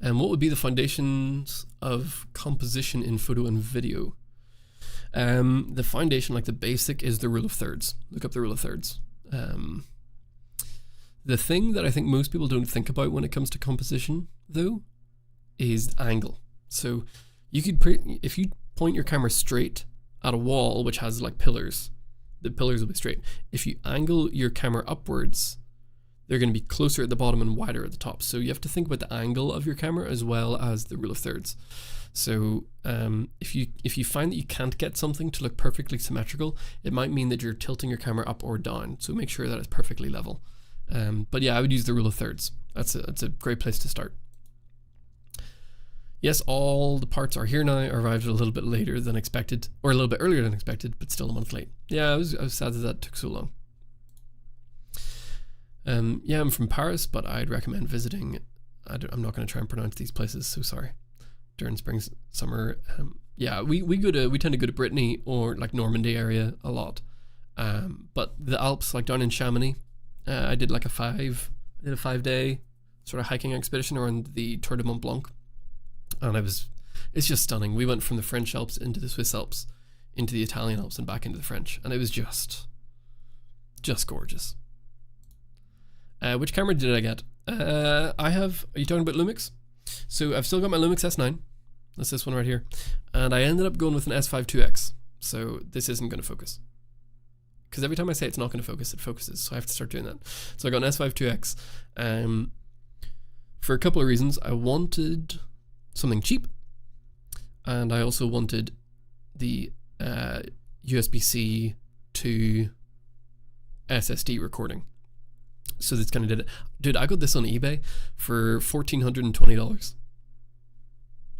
And what would be the foundations of composition in photo and video? The foundation, like the basic, is the rule of thirds. Look up the rule of thirds. The thing that I think most people don't think about when it comes to composition, though, is angle. So you could, if you point your camera straight at a wall which has like pillars, the pillars will be straight. If you angle your camera upwards, they're going to be closer at the bottom and wider at the top. So you have to think about the angle of your camera as well as the rule of thirds. So if you find that you can't get something to look perfectly symmetrical, it might mean that you're tilting your camera up or down. So make sure that it's perfectly level. But yeah, I would use the rule of thirds. That's a great place to start. Yes, all the parts are here now. Arrived a little bit later than expected, or a little bit earlier than expected, but still a month late. Yeah, I was sad that took so long. Yeah, I'm from Paris, but I'd recommend visiting. I'm not going to try and pronounce these places, so sorry. During spring, summer. Yeah, we tend to go to Brittany or like Normandy area a lot. But the Alps, like down in Chamonix, I did like a 5-day sort of hiking expedition around the Tour de Mont Blanc. And it's just stunning. We went from the French Alps into the Swiss Alps, into the Italian Alps and back into the French. And it was just gorgeous. Which camera did I get? Are you talking about Lumix? So I've still got my Lumix S9. That's this one right here. And I ended up going with an S5 2X. So this isn't going to focus. Because every time I say it's not going to focus, it focuses. So I have to start doing that. So I got an S5 2X. For a couple of reasons. I wanted something cheap. And I also wanted the USB-C to SSD recording. So this kind of did it. Dude, I got this on eBay for $1,420,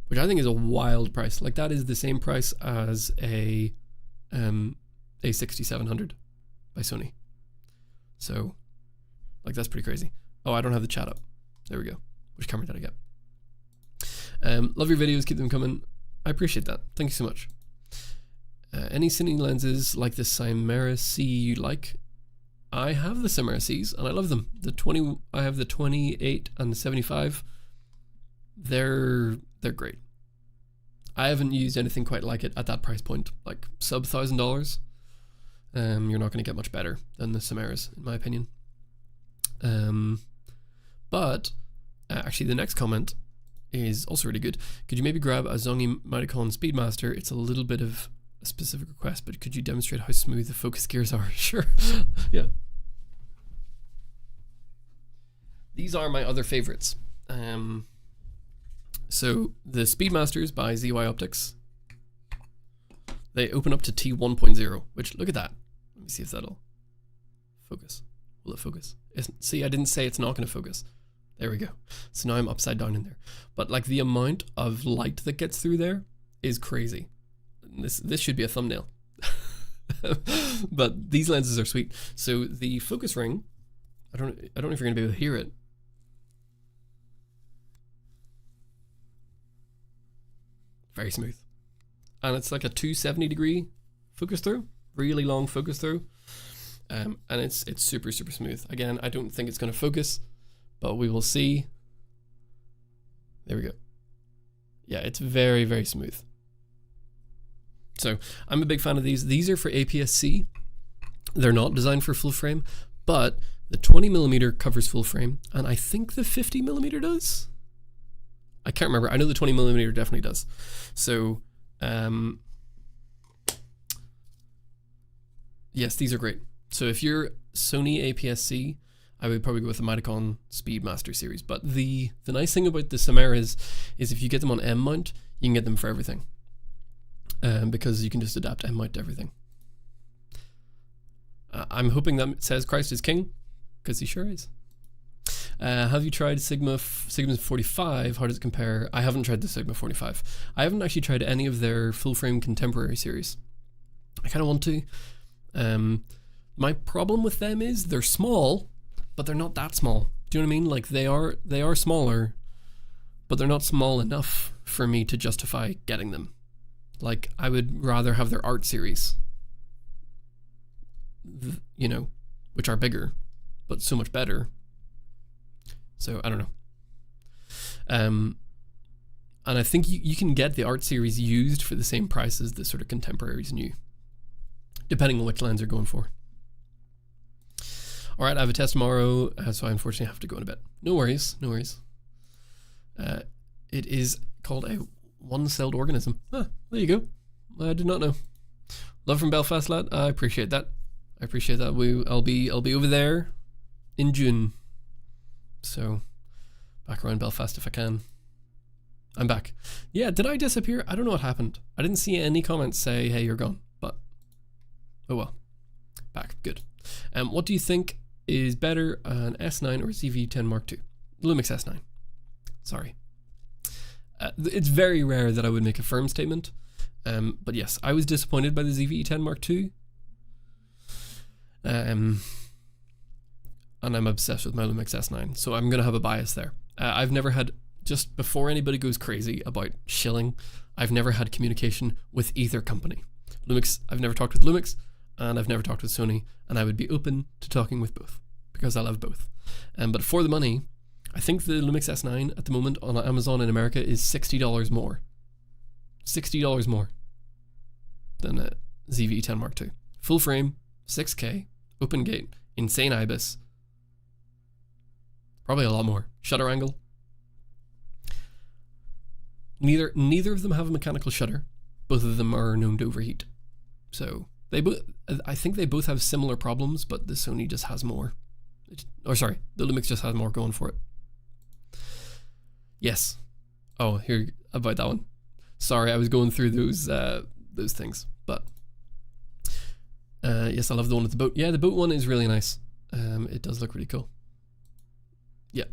which I think is a wild price. Like that is the same price as a 6700 by Sony. So like that's pretty crazy. Oh, I don't have the chat up. There we go. Which camera did I get? Love your videos, keep them coming. I appreciate that. Thank you so much. Any Cine lenses like the Cimera C you like? I have the Cimera Cs and I love them. I have the 28 and the 75. They're great. I haven't used anything quite like it at that price point, like sub $1,000. You're not going to get much better than the Cimeras, in my opinion. But actually, the next comment is also really good. Could you maybe grab a Sony Minicon Speedmaster? It's a little bit of a specific request, but could you demonstrate how smooth the focus gears are? Sure. Yeah. These are my other favorites. So the Speedmasters by ZY Optics, they open up to T1.0, which look at that. Let me see if that'll focus. Will it focus? See, I didn't say it's not going to focus. There we go. So now I'm upside down in there. But like the amount of light that gets through there is crazy. This should be a thumbnail. But these lenses are sweet. So the focus ring, I don't know if you're going to be able to hear it. Very smooth. And it's like a 270-degree focus through, really long focus through. And it's super, super smooth. Again, I don't think it's going to focus, but we will see. There we go. Yeah, it's very, very smooth. So I'm a big fan of these. These are for APS-C. They're not designed for full frame, but the 20mm covers full frame, and I think the 50mm does. I can't remember. I know the 20mm definitely does. So, yes, these are great. So if you're Sony APS-C, I would probably go with the Minicon Speedmaster series. But the nice thing about the Cimeras is if you get them on M mount, you can get them for everything. Because you can just adapt M mount to everything. I'm hoping that says Christ is King, because he sure is. Have you tried Sigma 45? How does it compare? I haven't tried the Sigma 45. I haven't actually tried any of their full frame contemporary series. I kind of want to. My problem with them is they're small, but they're not that small. Do you know what I mean? Like they are smaller, but they're not small enough for me to justify getting them. Like I would rather have their art series, you know, which are bigger. but so much better. So I don't know. And I think you can get the Art Series used for the same price as the sort of Contemporaries new, depending on which lens you're going for. All right, I have a test tomorrow, so I unfortunately have to go in a bit. No worries, no worries. It is called a one-celled organism. Ah, there you go. I did not know. Love from Belfast, lad. I appreciate that. I appreciate that. I'll be over there in June. So back around Belfast if I can. I'm back. Yeah, did I disappear? I don't know what happened. I didn't see any comments say, hey, you're gone. But oh well. Back. Good. What do you think is better, an S9 or ZV-10 Mark II? Lumix S9. Sorry. It's very rare that I would make a firm statement. But yes, I was disappointed by the ZV-10 Mark II. And I'm obsessed with my Lumix S9, so I'm going to have a bias there. I've never had, just before anybody goes crazy about shilling, I've never had communication with either company. Lumix, I've never talked with Lumix, and I've never talked with Sony, and I would be open to talking with both, because I love both. But for the money, I think the Lumix S9 at the moment on Amazon in America is $60 more. $60 more than a ZV-10 Mark II. Full frame, 6K, open gate, insane IBIS. Probably a lot more. Shutter angle. Neither of them have a mechanical shutter. Both of them are known to overheat. So I think they both have similar problems, but the Sony just has more. Or sorry, the Lumix just has more going for it. Yes. Oh, here about that one. Sorry, I was going through those things, but yes, I love the one with the boat. Yeah, the boat one is really nice. It does look really cool. Yeah.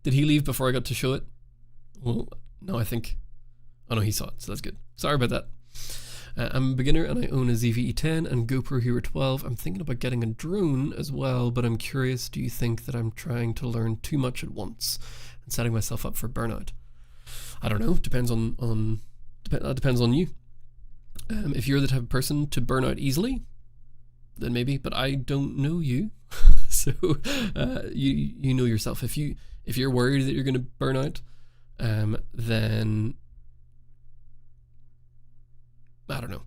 Did he leave before I got to show it? Well, no, I think. Oh no, he saw it, so that's good. Sorry about that. I'm a beginner and I own a ZV-E10 and GoPro Hero 12. I'm thinking about getting a drone as well, but I'm curious, do you think that I'm trying to learn too much at once and setting myself up for burnout? I don't know. Depends on you. If you're the type of person to burn out easily, then maybe. But I don't know you, so you know yourself. If you're worried that you're going to burn out, then I don't know.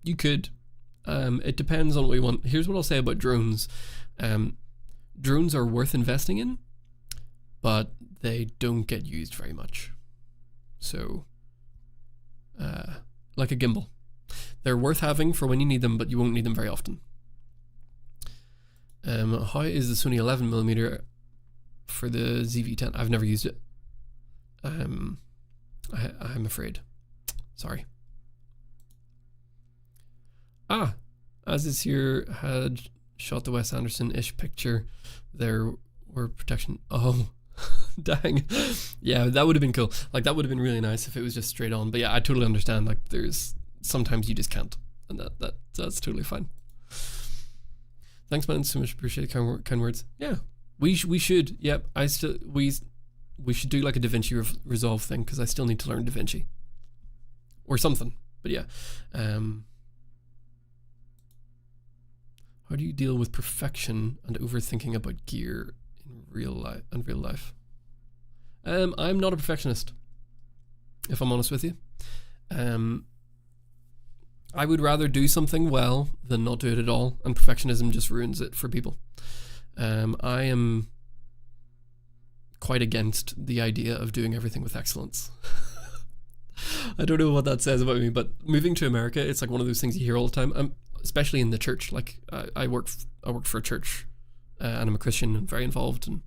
You could. It depends on what you want. Here's what I'll say about drones. Drones are worth investing in, but they don't get used very much. So, like a gimbal. They're worth having for when you need them, but you won't need them very often. How is the Sony 11mm for the ZV-10? I've never used it. I'm afraid. Sorry. As this year had shot the Wes Anderson-ish picture, there were protection. Oh, dang. Yeah, that would have been cool. Like, that would have been really nice if it was just straight on. But yeah, I totally understand. Like, there's sometimes you just can't, and that's totally fine. Thanks, man. So much appreciate kind words. Yeah, we should. Yep, we should do like a DaVinci Resolve thing, because I still need to learn DaVinci or something. But yeah. How do you deal with perfection and overthinking about gear in real life? I'm not a perfectionist, if I'm honest with you. I would rather do something well than not do it at all, and perfectionism just ruins it for people. I am quite against the idea of doing everything with excellence. I don't know what that says about me, but moving to America, it's like one of those things you hear all the time. Especially in the church. Like I work for a church, and I'm a Christian and very involved, and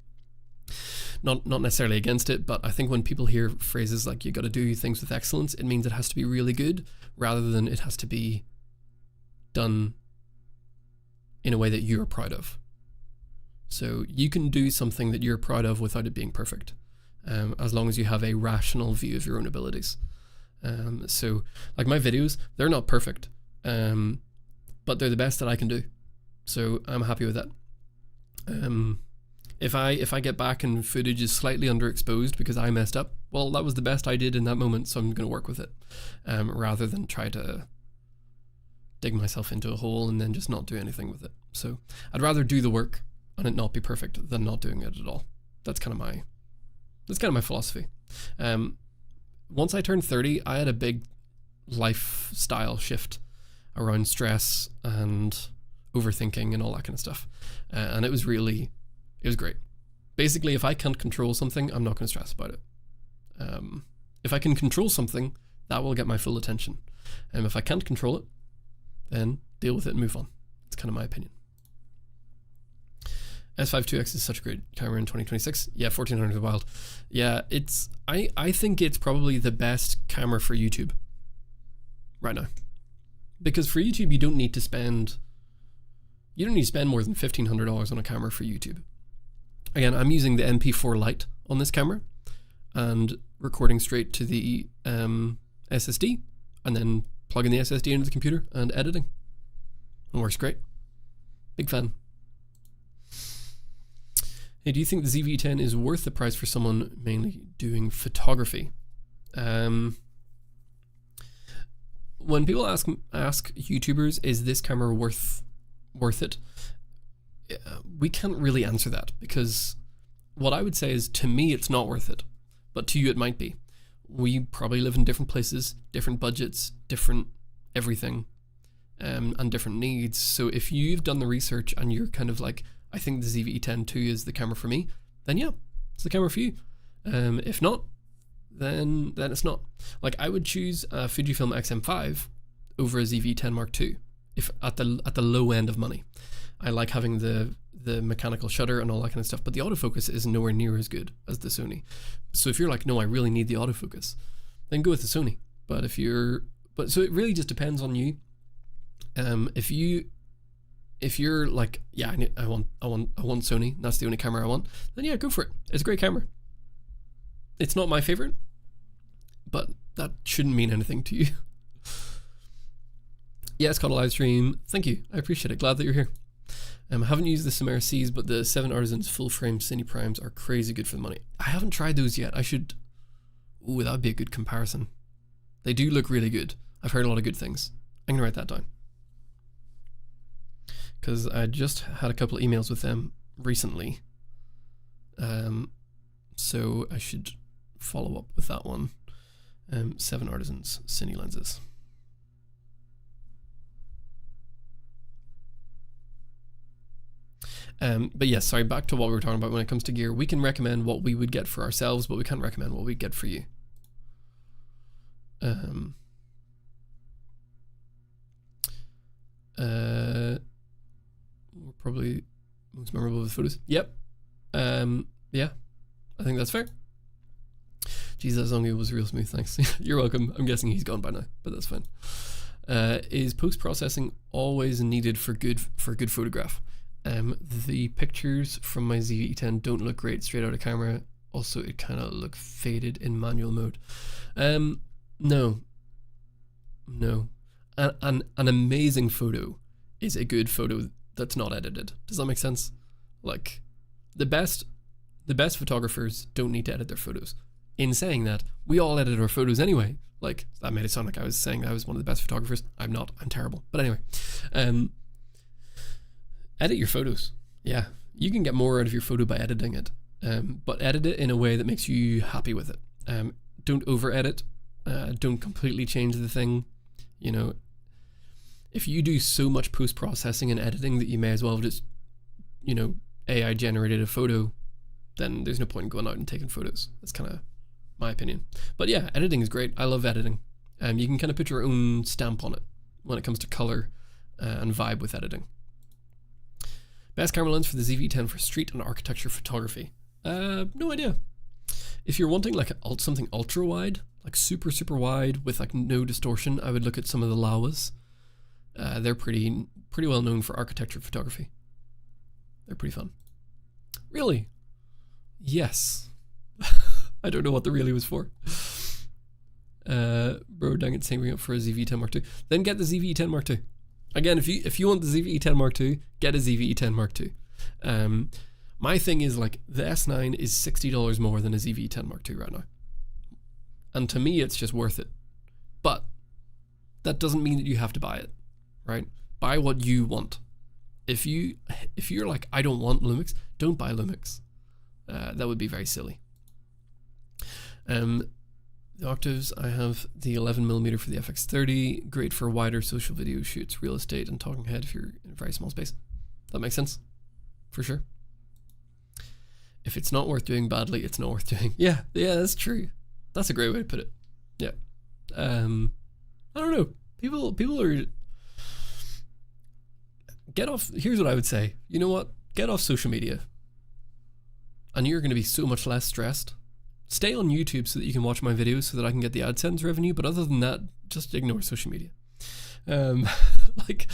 not necessarily against it, but I think when people hear phrases like you got to do things with excellence, it means it has to be really good rather than it has to be done in a way that you're proud of. So you can do something that you're proud of without it being perfect, as long as you have a rational view of your own abilities. So like my videos, they're not perfect, but they're the best that I can do. So I'm happy with that. If I get back and footage is slightly underexposed because I messed up, well, that was the best I did in that moment, so I'm going to work with it, rather than try to dig myself into a hole and then just not do anything with it. So I'd rather do the work and it not be perfect than not doing it at all. That's kind of my philosophy. Once I turned 30, I had a big lifestyle shift around stress and overthinking and all that kind of stuff. And it was great. Basically, if I can't control something, I'm not going to stress about it. If I can control something, that will get my full attention. And if I can't control it, then deal with it and move on. It's kind of my opinion. S5 IIX is such a great camera in 2026. Yeah, 1400 is wild. Yeah, I think it's probably the best camera for YouTube right now. Because for YouTube, you don't need to spend more than $1,500 on a camera for YouTube. Again, I'm using the MP4 Lite on this camera and recording straight to the SSD and then plugging the SSD into the computer and editing. It works great. Big fan. Hey, do you think the ZV-10 is worth the price for someone mainly doing photography? When people ask YouTubers, is this camera worth it? We can't really answer that, because what I would say is, to me, it's not worth it, but to you, it might be. We probably live in different places, different budgets, different everything, and different needs. So if you've done the research and you're kind of like, I think the ZV-10 II is the camera for me, then yeah, it's the camera for you. If not, then it's not. Like, I would choose a Fujifilm X-M5 over a ZV-10 Mark II if at the low end of money. I like having the mechanical shutter and all that kind of stuff, but the autofocus is nowhere near as good as the Sony. So if you're like, no, I really need the autofocus, then go with the Sony. So it really just depends on you. If you're like, yeah, I want Sony, that's the only camera I want, then yeah, go for it. It's a great camera. It's not my favorite, but that shouldn't mean anything to you. Yeah, it's called a live stream. Thank you. I appreciate it. Glad that you're here. I haven't used the Samara Cs, but the 7 Artisans full frame Cine Primes are crazy good for the money. I haven't tried those yet. I should. Ooh, that would be a good comparison. They do look really good. I've heard a lot of good things. I'm going to write that down, because I just had a couple of emails with them recently. So I should follow up with that one. 7 Artisans Cine lenses. But yes, sorry, back to what we were talking about when it comes to gear. We can recommend what we would get for ourselves, but we can't recommend what we get for you. We're probably most memorable with photos. Yep. Yeah, I think that's fair. Jesus, Zongi was real smooth, thanks. You're welcome. I'm guessing he's gone by now, but that's fine. Is post-processing always needed for good photograph? The pictures from my ZV-10 don't look great straight out of camera. Also, it kind of look faded in manual mode. No. An amazing photo is a good photo that's not edited. Does that make sense? Like, the best photographers don't need to edit their photos. In saying that, we all edit our photos anyway. Like, that made it sound like I was saying I was one of the best photographers. I'm not. I'm terrible. But anyway, edit your photos. Yeah, you can get more out of your photo by editing it. But edit it in a way that makes you happy with it. Don't over edit. Don't completely change the thing. You know, if you do so much post-processing and editing that you may as well have just, you know, AI generated a photo, then there's no point in going out and taking photos. That's kind of my opinion. But yeah, editing is great. I love editing. You can kind of put your own stamp on it when it comes to color and vibe with editing. Best camera lens for the ZV-10 for street and architecture photography? No idea. If you're wanting like something ultra wide, like super wide with like no distortion, I would look at some of the Laowas. They're pretty well known for architecture photography. They're pretty fun. Really? Yes. I don't know what the really was for. Bro, dang it, saving up for a ZV-10 Mark II. Then get the ZV-10 Mark II. Again, if you want the ZV-10 Mark II, get a ZV-10 Mark II. My thing is, like, the S9 is $60 more than a ZV-10 Mark II right now. And to me, it's just worth it. But that doesn't mean that you have to buy it, right? Buy what you want. if you're like, I don't want Lumix, don't buy Lumix. That would be very silly. The octaves, I have the 11mm for the FX30, great for wider social video shoots, real estate, and talking head if you're in a very small space. That makes sense, for sure. If it's not worth doing badly, it's not worth doing. Yeah, that's true. That's a great way to put it. Yeah. I don't know. People are... Get off... Here's what I would say. You know what? Get off social media. And you're going to be so much less stressed. Stay on YouTube so that you can watch my videos so that I can get the AdSense revenue, but other than that, just ignore social media. Like,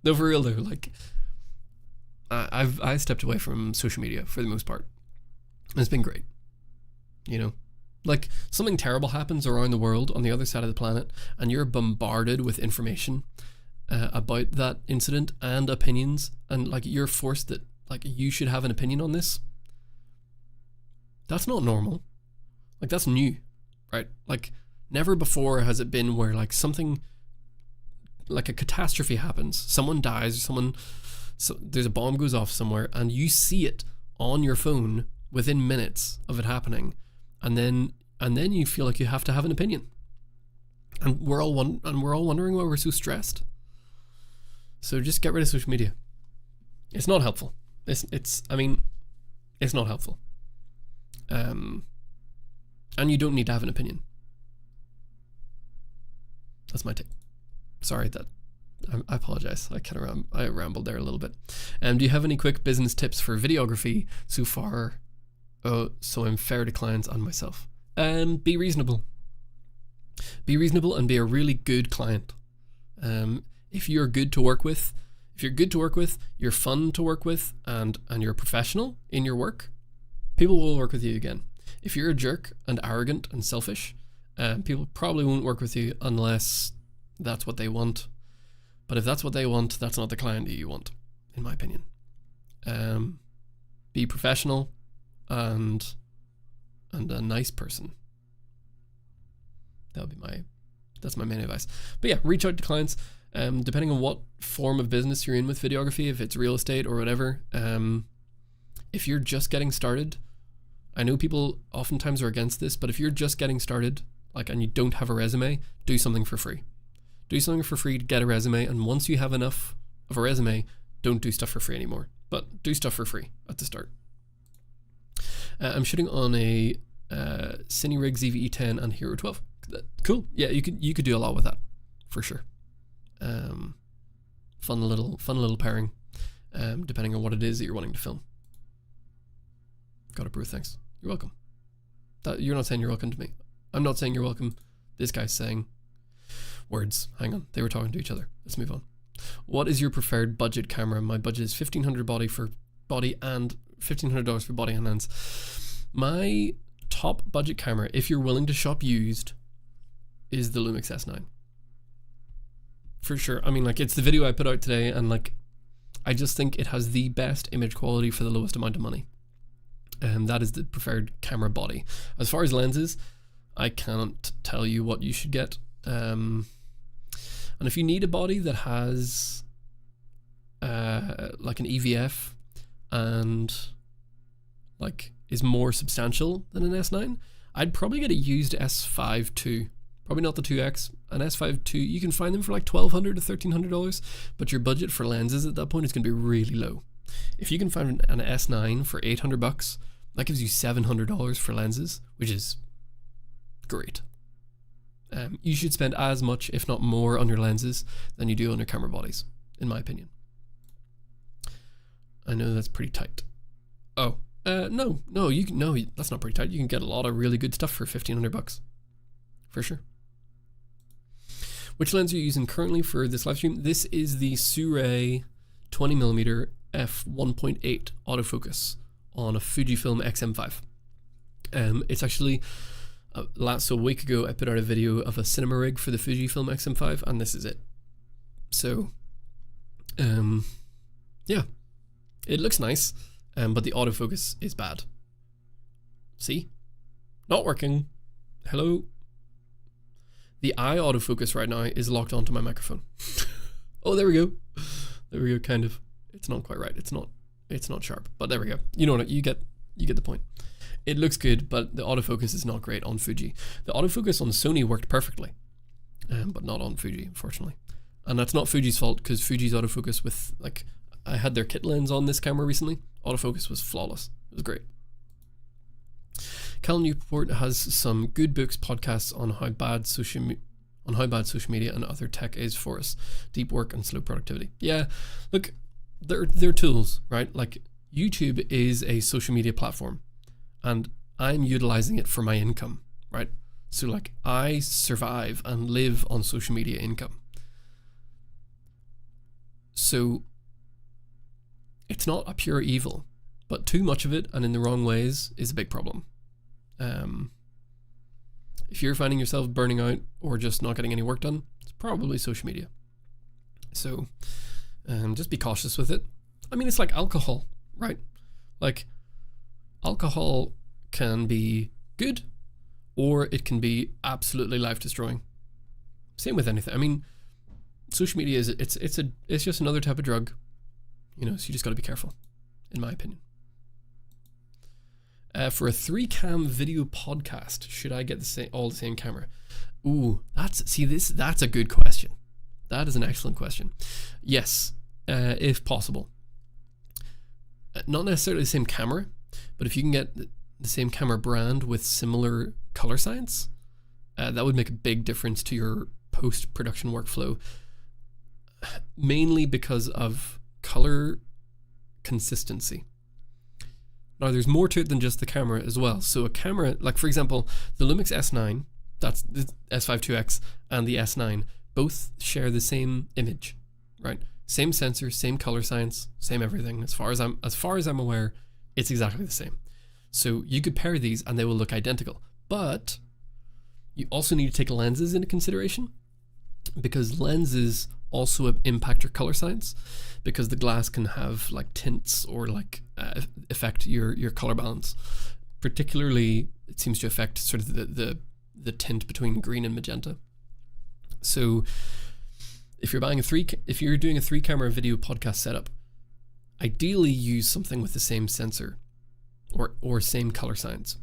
no, for real though, like, I stepped away from social media for the most part. And it's been great. You know? Like, something terrible happens around the world on the other side of the planet, and you're bombarded with information about that incident and opinions, and like, you're forced that, like, you should have an opinion on this. That's not normal. Like, that's new, right? Like, never before has it been where, like, something, like a catastrophe happens. Someone dies, so there's a bomb goes off somewhere, and you see it on your phone within minutes of it happening, and then you feel like you have to have an opinion. And we're all wondering why we're so stressed. So just get rid of social media. It's not helpful. It's not helpful. And you don't need to have an opinion. That's my take. Sorry that I apologize. I rambled there a little bit. Do you have any quick business tips for videography so far? So I'm fair to clients and myself. Be reasonable. Be reasonable and be a really good client. If you're good to work with, you're fun to work with, and you're professional in your work, people will work with you again. If you're a jerk and arrogant and selfish, people probably won't work with you unless that's what they want. But if that's what they want, that's not the client that you want, in my opinion. Be professional and a nice person. That's my main advice. But yeah, reach out to clients. Depending on what form of business you're in with videography, if it's real estate or whatever, if you're just getting started, I know people oftentimes are against this, but if you're just getting started, like, and you don't have a resume, do something for free. Do something for free to get a resume, and once you have enough of a resume, don't do stuff for free anymore, but do stuff for free at the start. I'm shooting on a Cinerig ZV-E10 and Hero 12. Cool. Yeah, you could do a lot with that, for sure. Fun little pairing, depending on what it is that you're wanting to film. Got it, bro. Thanks. You're welcome. You're not saying you're welcome to me. I'm not saying you're welcome. This guy's saying words. Hang on. They were talking to each other. Let's move on. What is your preferred budget camera? My budget is $1,500 for body and $1,500 for body and lens. My top budget camera, if you're willing to shop used, is the Lumix S9. For sure. I mean, like, it's the video I put out today, and like, I just think it has the best image quality for the lowest amount of money. That is the preferred camera body. As far as lenses, I can't tell you what you should get. And if you need a body that has like an EVF and like is more substantial than an S9, I'd probably get a used S5 II. Probably not the 2X. An S5 II, you can find them for like $1,200 to $1,300, but your budget for lenses at that point is going to be really low. If you can find an S9 for $800, that gives you $700 for lenses, which is great. You should spend as much, if not more, on your lenses than you do on your camera bodies, in my opinion. I know that's pretty tight. Oh, no, that's not pretty tight. You can get a lot of really good stuff for $1,500, for sure. Which lens are you using currently for this live stream? This is the Sirui 20mm f1.8 autofocus on a Fujifilm X-M5. It's actually, so a week ago I put out a video of a cinema rig for the Fujifilm X-M5, and this is it. So, yeah, it looks nice, but the autofocus is bad. See? Not working. Hello? The eye autofocus right now is locked onto my microphone. Oh, there we go. There we go, kind of. It's not quite right. It's not sharp. But there we go. You know what? You get the point. It looks good, but the autofocus is not great on Fuji. The autofocus on Sony worked perfectly, but not on Fuji, unfortunately. And that's not Fuji's fault, because Fuji's autofocus with, like, I had their kit lens on this camera recently. Autofocus was flawless. It was great. Cal Newport has some good books, podcasts on how bad social media and other tech is for us. Deep work and slow productivity. Yeah, look, they're tools, right? Like, YouTube is a social media platform, and I'm utilizing it for my income, right? So, like, I survive and live on social media income. So it's not a pure evil, but too much of it and in the wrong ways is a big problem. If you're finding yourself burning out or just not getting any work done, it's probably social media. So just be cautious with it. I mean, it's like alcohol, right? Like, alcohol can be good or it can be absolutely life-destroying. Same with anything. I mean, social media is it's just another type of drug, you know, so you just got to be careful, in my opinion. For a 3-cam video podcast, should I get all the same camera? Ooh, that's a good question. That is an excellent question. Yes, if possible. Not necessarily the same camera, but if you can get the same camera brand with similar color science, that would make a big difference to your post-production workflow, mainly because of color consistency. Now, there's more to it than just the camera as well. So a camera, like for example, the Lumix S9, that's the S5 IIX, and the S9, both share the same image, right? Same sensor, same color science, same everything. As far as I'm aware, it's exactly the same. So you could pair these and they will look identical. But you also need to take lenses into consideration, because lenses also impact your color science, because the glass can have like tints or like affect your color balance. Particularly, it seems to affect sort of the tint between green and magenta. So if you're doing a 3-camera video podcast setup, ideally use something with the same sensor or same color science.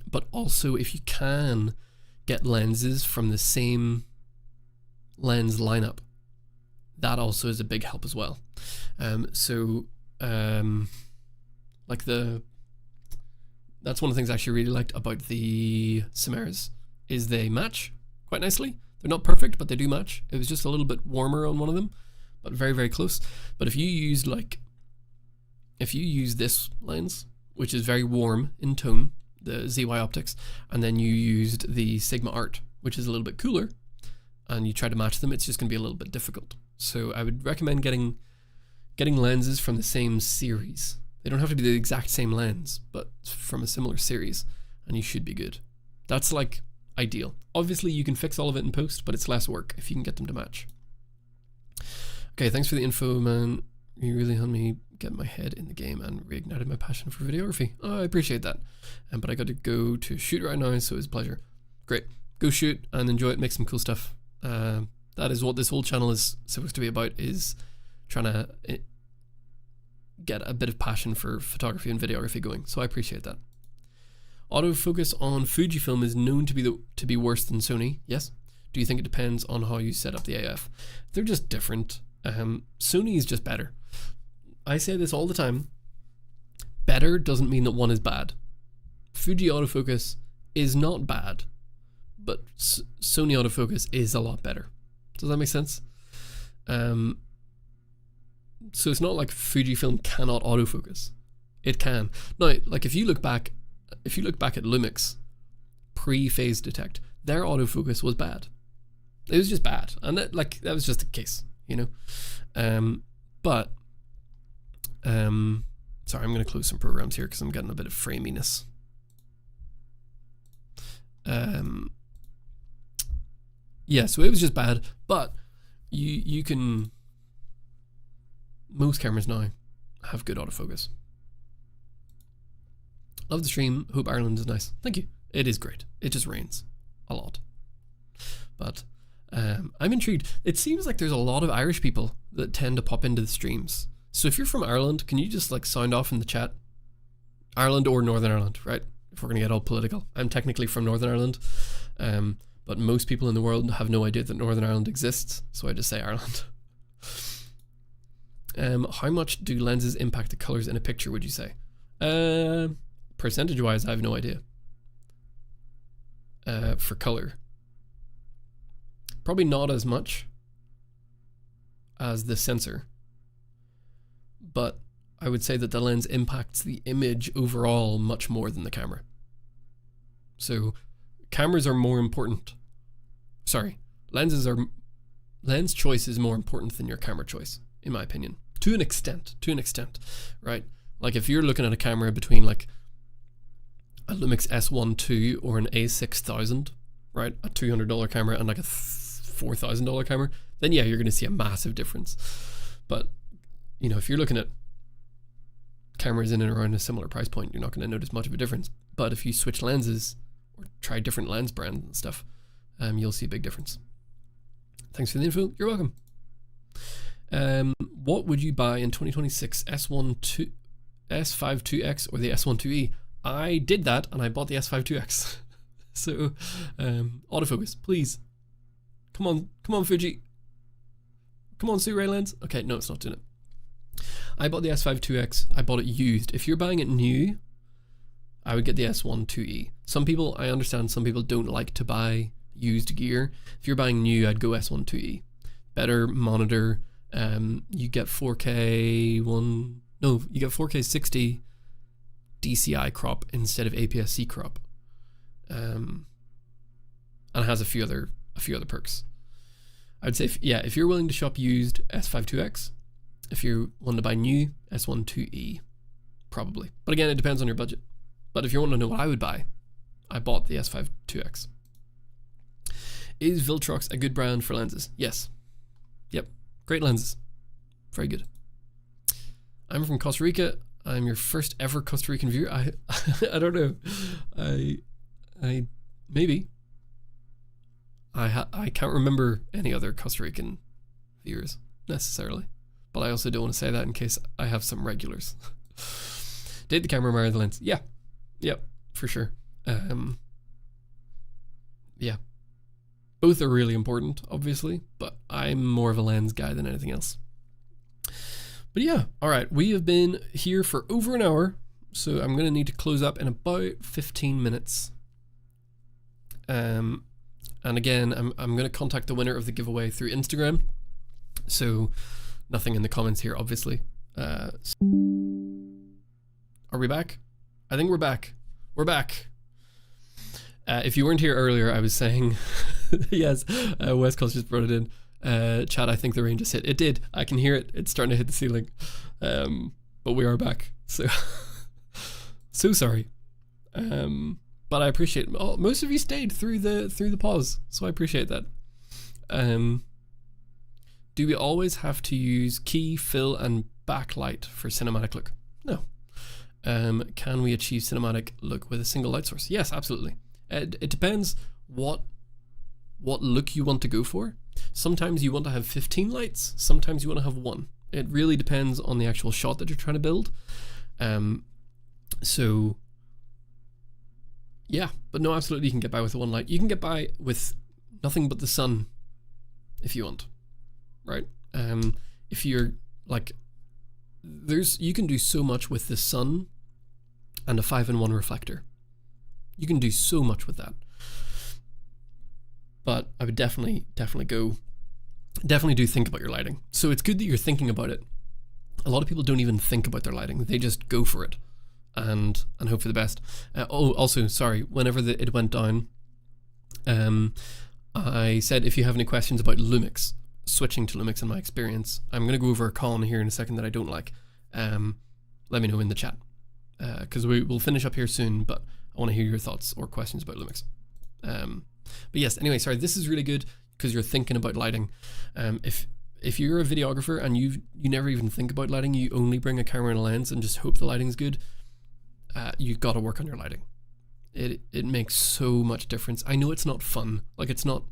But also, if you can, get lenses from the same lens lineup. That also is a big help as well. That's one of the things I actually really liked about the Samaras, is they match quite nicely. They're not perfect, but they do match. It was just a little bit warmer on one of them, but very, very close. But if you use this lens, which is very warm in tone, the ZY Optics, and then you used the Sigma Art, which is a little bit cooler, and you try to match them, it's just going to be a little bit difficult. So I would recommend getting lenses from the same series. They don't have to be the exact same lens, but from a similar series, and you should be good. That's like ideal. Obviously, you can fix all of it in post, but it's less work if you can get them to match. Okay, thanks for the info, man. You really helped me get my head in the game and reignited my passion for videography. Oh, I appreciate that. But I got to go to shoot right now, so it's a pleasure. Great. Go shoot and enjoy it. Make some cool stuff. That is what this whole channel is supposed to be about, is trying to get a bit of passion for photography and videography going. So I appreciate that. Autofocus on Fujifilm is known to be worse than Sony. Yes. Do you think it depends on how you set up the AF? They're just different. Sony is just better. I say this all the time. Better doesn't mean that one is bad. Fuji autofocus is not bad, but Sony autofocus is a lot better. Does that make sense? So it's not like Fujifilm cannot autofocus. It can. Now, like if you look back at Lumix pre-phase detect, their autofocus was bad. It was just bad, and that was just the case, you know. Sorry, I'm going to close some programs here because I'm getting a bit of framiness. Yeah, so it was just bad, but you can. Most cameras now have good autofocus. Love the stream. Hope Ireland is nice. Thank you. It is great. It just rains a lot, but I'm intrigued. It seems like there's a lot of Irish people that tend to pop into the streams. So if you're from Ireland, can you just like sound off in the chat? Ireland or Northern Ireland, right? If we're gonna get all political. I'm technically from Northern Ireland, but most people in the world have no idea that Northern Ireland exists, so I just say Ireland. How much do lenses impact the colors in a picture, would you say? Percentage wise, I have no idea. For color, probably not as much as the sensor, but I would say that the lens impacts the image overall much more than the camera. So cameras are more important. Sorry, lens choice is more important than your camera choice, in my opinion, to an extent, right? Like if you're looking at a camera between like a Lumix S1 II or an A6000, right? A $200 camera and like a $4,000 camera, then yeah, you're going to see a massive difference. But you know, if you're looking at cameras in and around a similar price point, you're not going to notice much of a difference. But if you switch lenses or try different lens brands and stuff, you'll see a big difference. Thanks for the info. You're welcome. What would you buy in 2026? S5 2X or the S1 2E? I did that and I bought the S5 2X. So autofocus, please. Come on Fuji. Come on Sue Ray lens. Okay, no, it's not doing it. I bought the S5 2X. I bought it used. If you're buying it new, I would get the S1 2E. Some people, I understand some people don't like to buy used gear. If you're buying new, I'd go S1 2E. Better monitor. You get 4K 60 DCI crop instead of APS-C crop. And it has a few other perks. I'd say if you're willing to shop used, S5 2X. If you want to buy new, S1 2E, probably. But again, it depends on your budget. But if you want to know what I would buy, I bought the S5 2X. Is Viltrox a good brand for lenses? Yes. Yep. Great lenses. Very good. I'm from Costa Rica. I'm your first ever Costa Rican viewer. I don't know. I maybe. I can't remember any other Costa Rican viewers necessarily. But I also don't want to say that in case I have some regulars. Did the camera marry the lens? Yeah. Yep, for sure. Yeah. Both are really important, obviously, but I'm more of a lens guy than anything else. But yeah, all right. We have been here for over an hour, so I'm going to need to close up in about 15 minutes. And again, I'm going to contact the winner of the giveaway through Instagram. So nothing in the comments here, obviously. Are we back? I think we're back. We're back. If you weren't here earlier, I was saying, yes, West Coast just brought it in. Chad, I think the rain just hit. It did. I can hear it. It's starting to hit the ceiling. But we are back. So, so sorry. But I appreciate it. Oh, most of you stayed through the pause, so I appreciate that. Do we always have to use key, fill, and backlight for cinematic look? No. Can we achieve cinematic look with a single light source? Yes, absolutely. It depends what look you want to go for. Sometimes you want to have 15 lights. Sometimes you want to have one. It really depends on the actual shot that you're trying to build. So yeah, but no, absolutely you can get by with one light. You can get by with nothing but the sun if you want. Right? If you're like, you can do so much with the sun and a 5-in-1 reflector. You can do so much with that. But I would definitely do think about your lighting. So it's good that you're thinking about it. A lot of people don't even think about their lighting. They just go for it and hope for the best. Also, sorry, whenever it went down, I said if you have any questions about Lumix, switching to Lumix in my experience, I'm going to go over a column here in a second that I don't like. Let me know in the chat. Because we'll finish up here soon, but I want to hear your thoughts or questions about Lumix. But yes, anyway, sorry, this is really good because you're thinking about lighting. If you're a videographer and you never even think about lighting, you only bring a camera and a lens and just hope the lighting's good, you've got to work on your lighting. It makes so much difference. I know it's not fun. Like, it's not,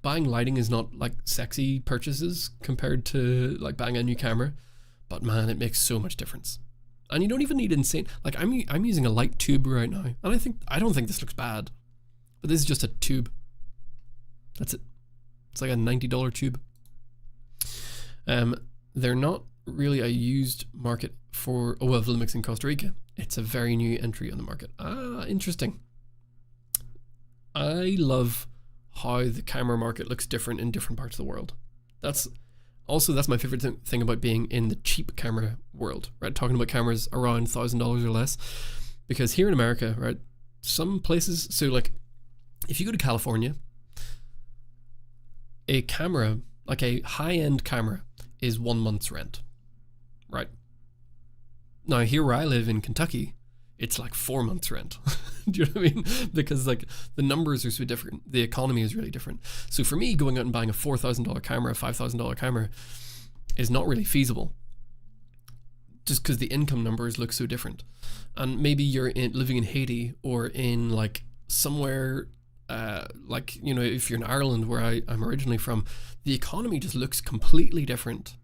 buying lighting is not like sexy purchases compared to like buying a new camera, but man, it makes so much difference. And you don't even need insane, like I'm using a light tube right now, and I don't think this looks bad, but this is just a tube. That's it. It's like a $90 tube. They're not really a used market for Lumix in Costa Rica. It's a very new entry on the market. Interesting. I love how the camera market looks different in different parts of the world. That's my favorite thing about being in the cheap camera world, right? Talking about cameras around $1,000 or less, because here in America, right, some places, so like if you go to California, a camera, like a high-end camera, is 1 month's rent, right? Now here where I live in Kentucky, it's like 4 months rent. Do you know what I mean? Because like the numbers are so different. The economy is really different. So for me, going out and buying a $4,000 camera, a $5,000 camera is not really feasible, just because the income numbers look so different. And maybe you're living in Haiti or in like somewhere like, you know, if you're in Ireland where I'm originally from, the economy just looks completely different.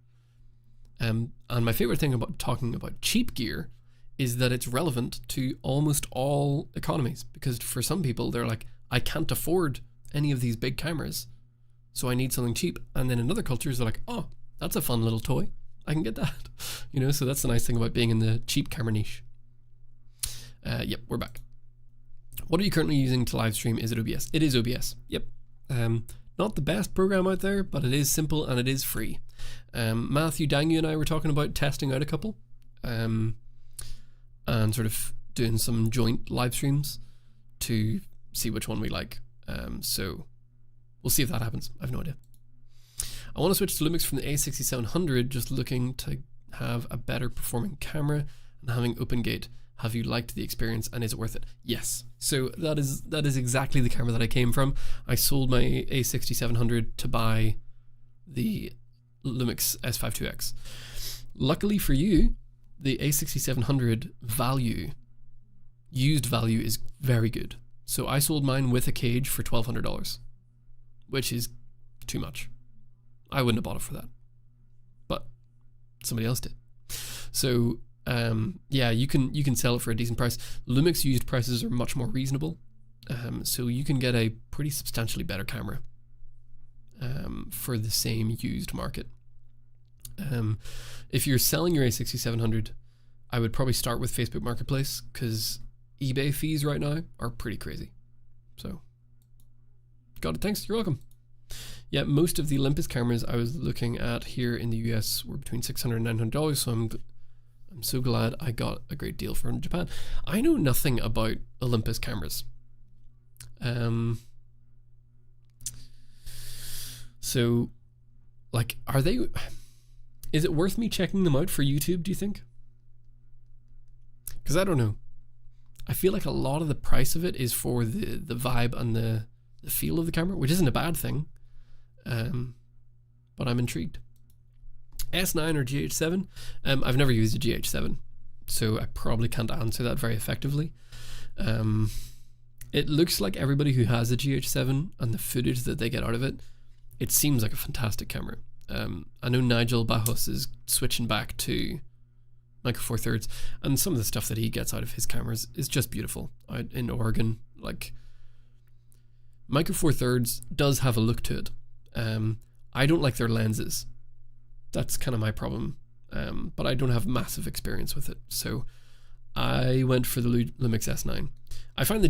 And my favorite thing about talking about cheap gear is that it's relevant to almost all economies, because for some people they're like, I can't afford any of these big cameras, so I need something cheap. And then in other cultures they're like, oh, that's a fun little toy, I can get that. You know, so that's the nice thing about being in the cheap camera niche. Yep, we're back. What are you currently using to live stream? Is it OBS? It is OBS. Yep. Not the best program out there, but it is simple and it is free. Matthew Dangu and I were talking about testing out a couple, and sort of doing some joint live streams to see which one we like. So we'll see if that happens. I have no idea. I want to switch to Lumix from the A6700, just looking to have a better performing camera and having open gate. Have you liked the experience and is it worth it? Yes. So that is exactly the camera that I came from. I sold my A6700 to buy the Lumix S52X. Luckily for you, the A6700 value, used value, is very good. So I sold mine with a cage for $1,200, which is too much. I wouldn't have bought it for that, but somebody else did. So yeah, you can sell it for a decent price. Lumix used prices are much more reasonable, so you can get a pretty substantially better camera for the same used market. If you're selling your A6700, I would probably start with Facebook Marketplace, because eBay fees right now are pretty crazy. So, got it, thanks, you're welcome. Yeah, most of the Olympus cameras I was looking at here in the US were between $600 and $900, so I'm so glad I got a great deal from Japan. I know nothing about Olympus cameras. So, like, is it worth me checking them out for YouTube, do you think? Because I don't know. I feel like a lot of the price of it is for the vibe and the feel of the camera, which isn't a bad thing. But I'm intrigued. S9 or GH7? I've never used a GH7, so I probably can't answer that very effectively. It looks like everybody who has a GH7 and the footage that they get out of it, it seems like a fantastic camera. I know Nigel Bajos is switching back to Micro Four Thirds, and some of the stuff that he gets out of his cameras is just beautiful. Out in Oregon, like, Micro Four Thirds does have a look to it. I don't like their lenses. That's kind of my problem, but I don't have massive experience with it, so I went for the Lumix S9. I find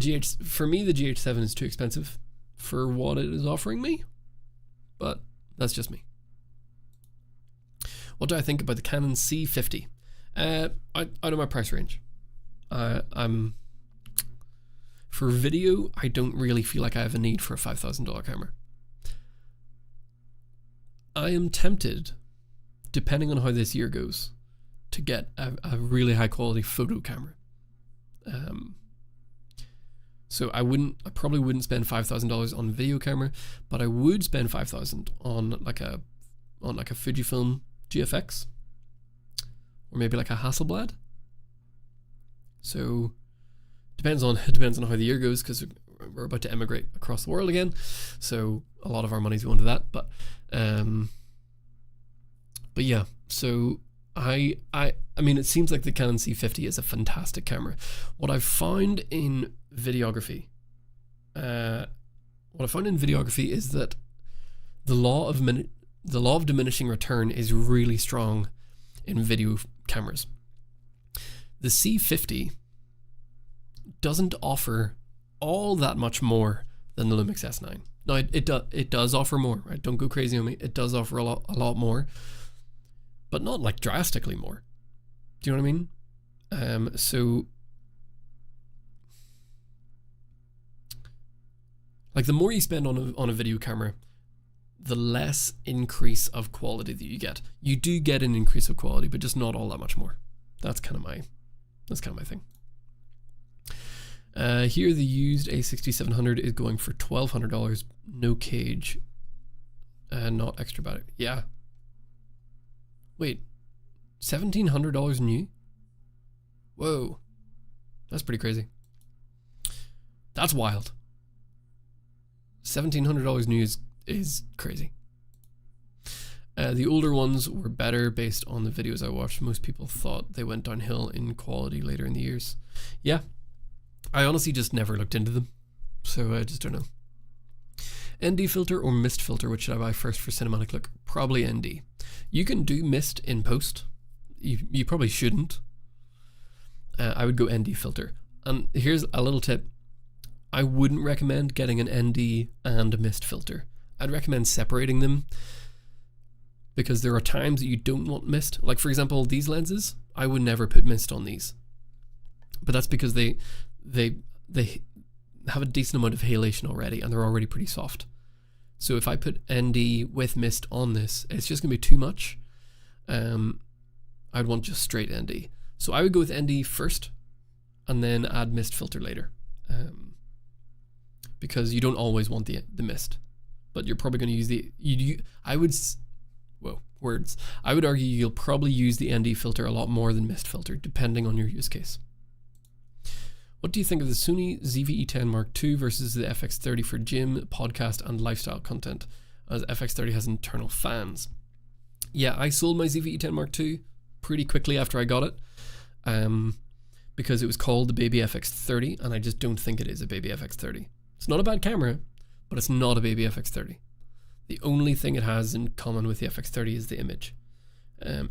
for me the GH7 is too expensive for what it is offering me, but that's just me. What do I think about the Canon C50? Out of my price range. I'm for video, I don't really feel like I have a need for a $5,000 camera. I am tempted, depending on how this year goes, to get a really high quality photo camera. So I probably wouldn't spend $5,000 on a video camera, but I would spend $5,000 on like a Fujifilm GFX, or maybe like a Hasselblad. So depends on how the year goes, because we're about to emigrate across the world again, so a lot of our money's going to that. But yeah, so I mean, it seems like the Canon C50 is a fantastic camera. What I've found in videography, is that the law of diminishing return is really strong in video cameras. The C50 doesn't offer all that much more than the Lumix S9. Now it does offer more, right? Don't go crazy on me. It does offer a lot more, but not like drastically more. Do you know what I mean? So like the more you spend on a video camera, the less increase of quality that you get. You do get an increase of quality, but just not all that much more. That's kind of my thing. Here the used A6700 is going for $1,200, no cage, not extra battery. Yeah. Wait, $1,700 new? Whoa, that's pretty crazy. That's wild. $1,700 new is crazy. The older ones were better based on the videos I watched. Most people thought they went downhill in quality later in the years. Yeah, I honestly just never looked into them, so I just don't know. ND filter or mist filter, which should I buy first for cinematic look? Probably ND. You can do mist in post. You probably shouldn't. I would go ND filter. And here's a little tip. I wouldn't recommend getting an ND and a mist filter. I'd recommend separating them, because there are times that you don't want mist. Like for example, these lenses, I would never put mist on these. But that's because they have a decent amount of halation already, and they're already pretty soft. So if I put ND with mist on this, it's just gonna be too much. I'd want just straight ND. So I would go with ND first, and then add mist filter later, because you don't always want the mist, but you're probably going to use I would argue you'll probably use the ND filter a lot more than mist filter, depending on your use case. What do you think of the Sony ZV-E10 Mark II versus the FX30 for gym, podcast, and lifestyle content, as FX30 has internal fans? Yeah, I sold my ZV-E10 Mark II pretty quickly after I got it, because it was called the Baby FX30, and I just don't think it is a Baby FX30. It's not a bad camera, but it's not a Baby FX30. The only thing it has in common with the FX30 is the image.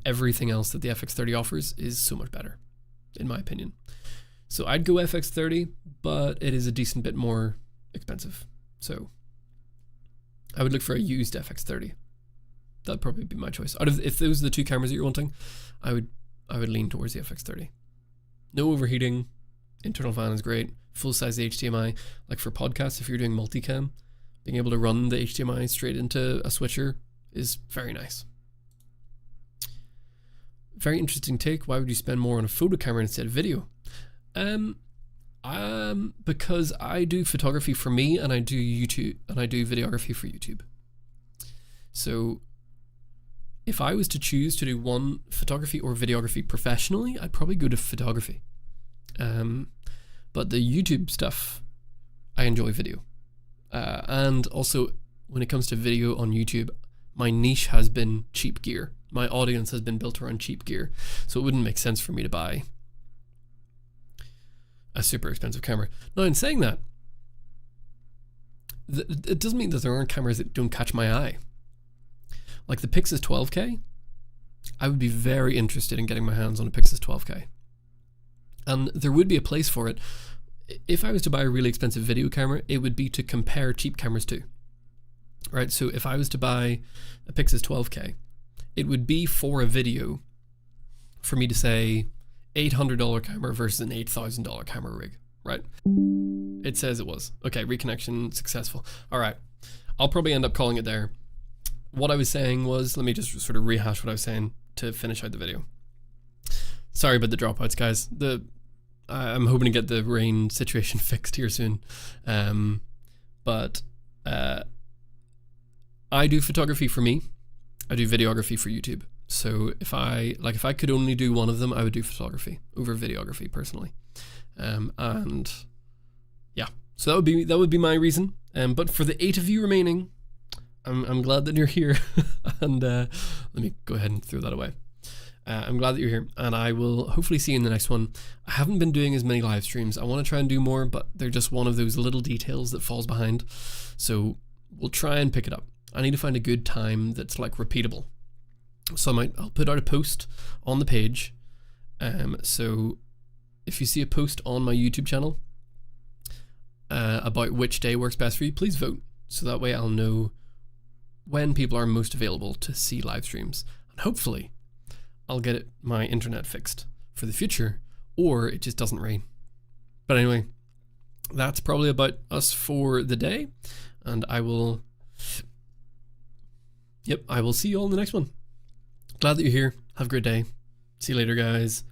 Everything else that the FX30 offers is so much better, in my opinion. So I'd go FX30, but it is a decent bit more expensive. So I would look for a used FX30. That'd probably be my choice. If those are the two cameras that you're wanting, I would lean towards the FX30. No overheating, internal fan is great, full size HDMI. Like for podcasts, if you're doing multicam, being able to run the HDMI straight into a switcher is very nice. Very interesting take. Why would you spend more on a photo camera instead of video? Because I do photography for me, and I do YouTube, and I do videography for YouTube. So if I was to choose to do one, photography or videography professionally, I'd probably go to photography. But the YouTube stuff, I enjoy video. And also, when it comes to video on YouTube, my niche has been cheap gear. My audience has been built around cheap gear. So it wouldn't make sense for me to buy a super expensive camera. Now, in saying that, it doesn't mean that there aren't cameras that don't catch my eye. Like the Pixis 12K, I would be very interested in getting my hands on a Pixis 12K. And there would be a place for it. If I was to buy a really expensive video camera, it would be to compare cheap cameras to. Right, so if I was to buy a Pixis 12K, it would be for a video for me to say $800 camera versus an $8,000 camera rig, right? It says it was. Okay, reconnection successful. All right, I'll probably end up calling it there. What I was saying was, let me just sort of rehash what I was saying to finish out the video. Sorry about the dropouts, guys. I'm hoping to get the rain situation fixed here soon. But I do photography for me. I do videography for YouTube. So if I could only do one of them, I would do photography over videography personally. And yeah, so that would be my reason. But for the 8 of you remaining, I'm glad that you're here. And let me go ahead and throw that away. I'm glad that you're here, and I will hopefully see you in the next one. I haven't been doing as many live streams. I want to try and do more, but they're just one of those little details that falls behind. So we'll try and pick it up. I need to find a good time that's like repeatable. So I'll put out a post on the page. So if you see a post on my YouTube channel about which day works best for you, please vote. So that way I'll know when people are most available to see live streams. And hopefully I'll get my internet fixed for the future, or it just doesn't rain. But anyway, that's probably about us for the day, and I will see you all in the next one. Glad that you're here. Have a great day. See you later, guys.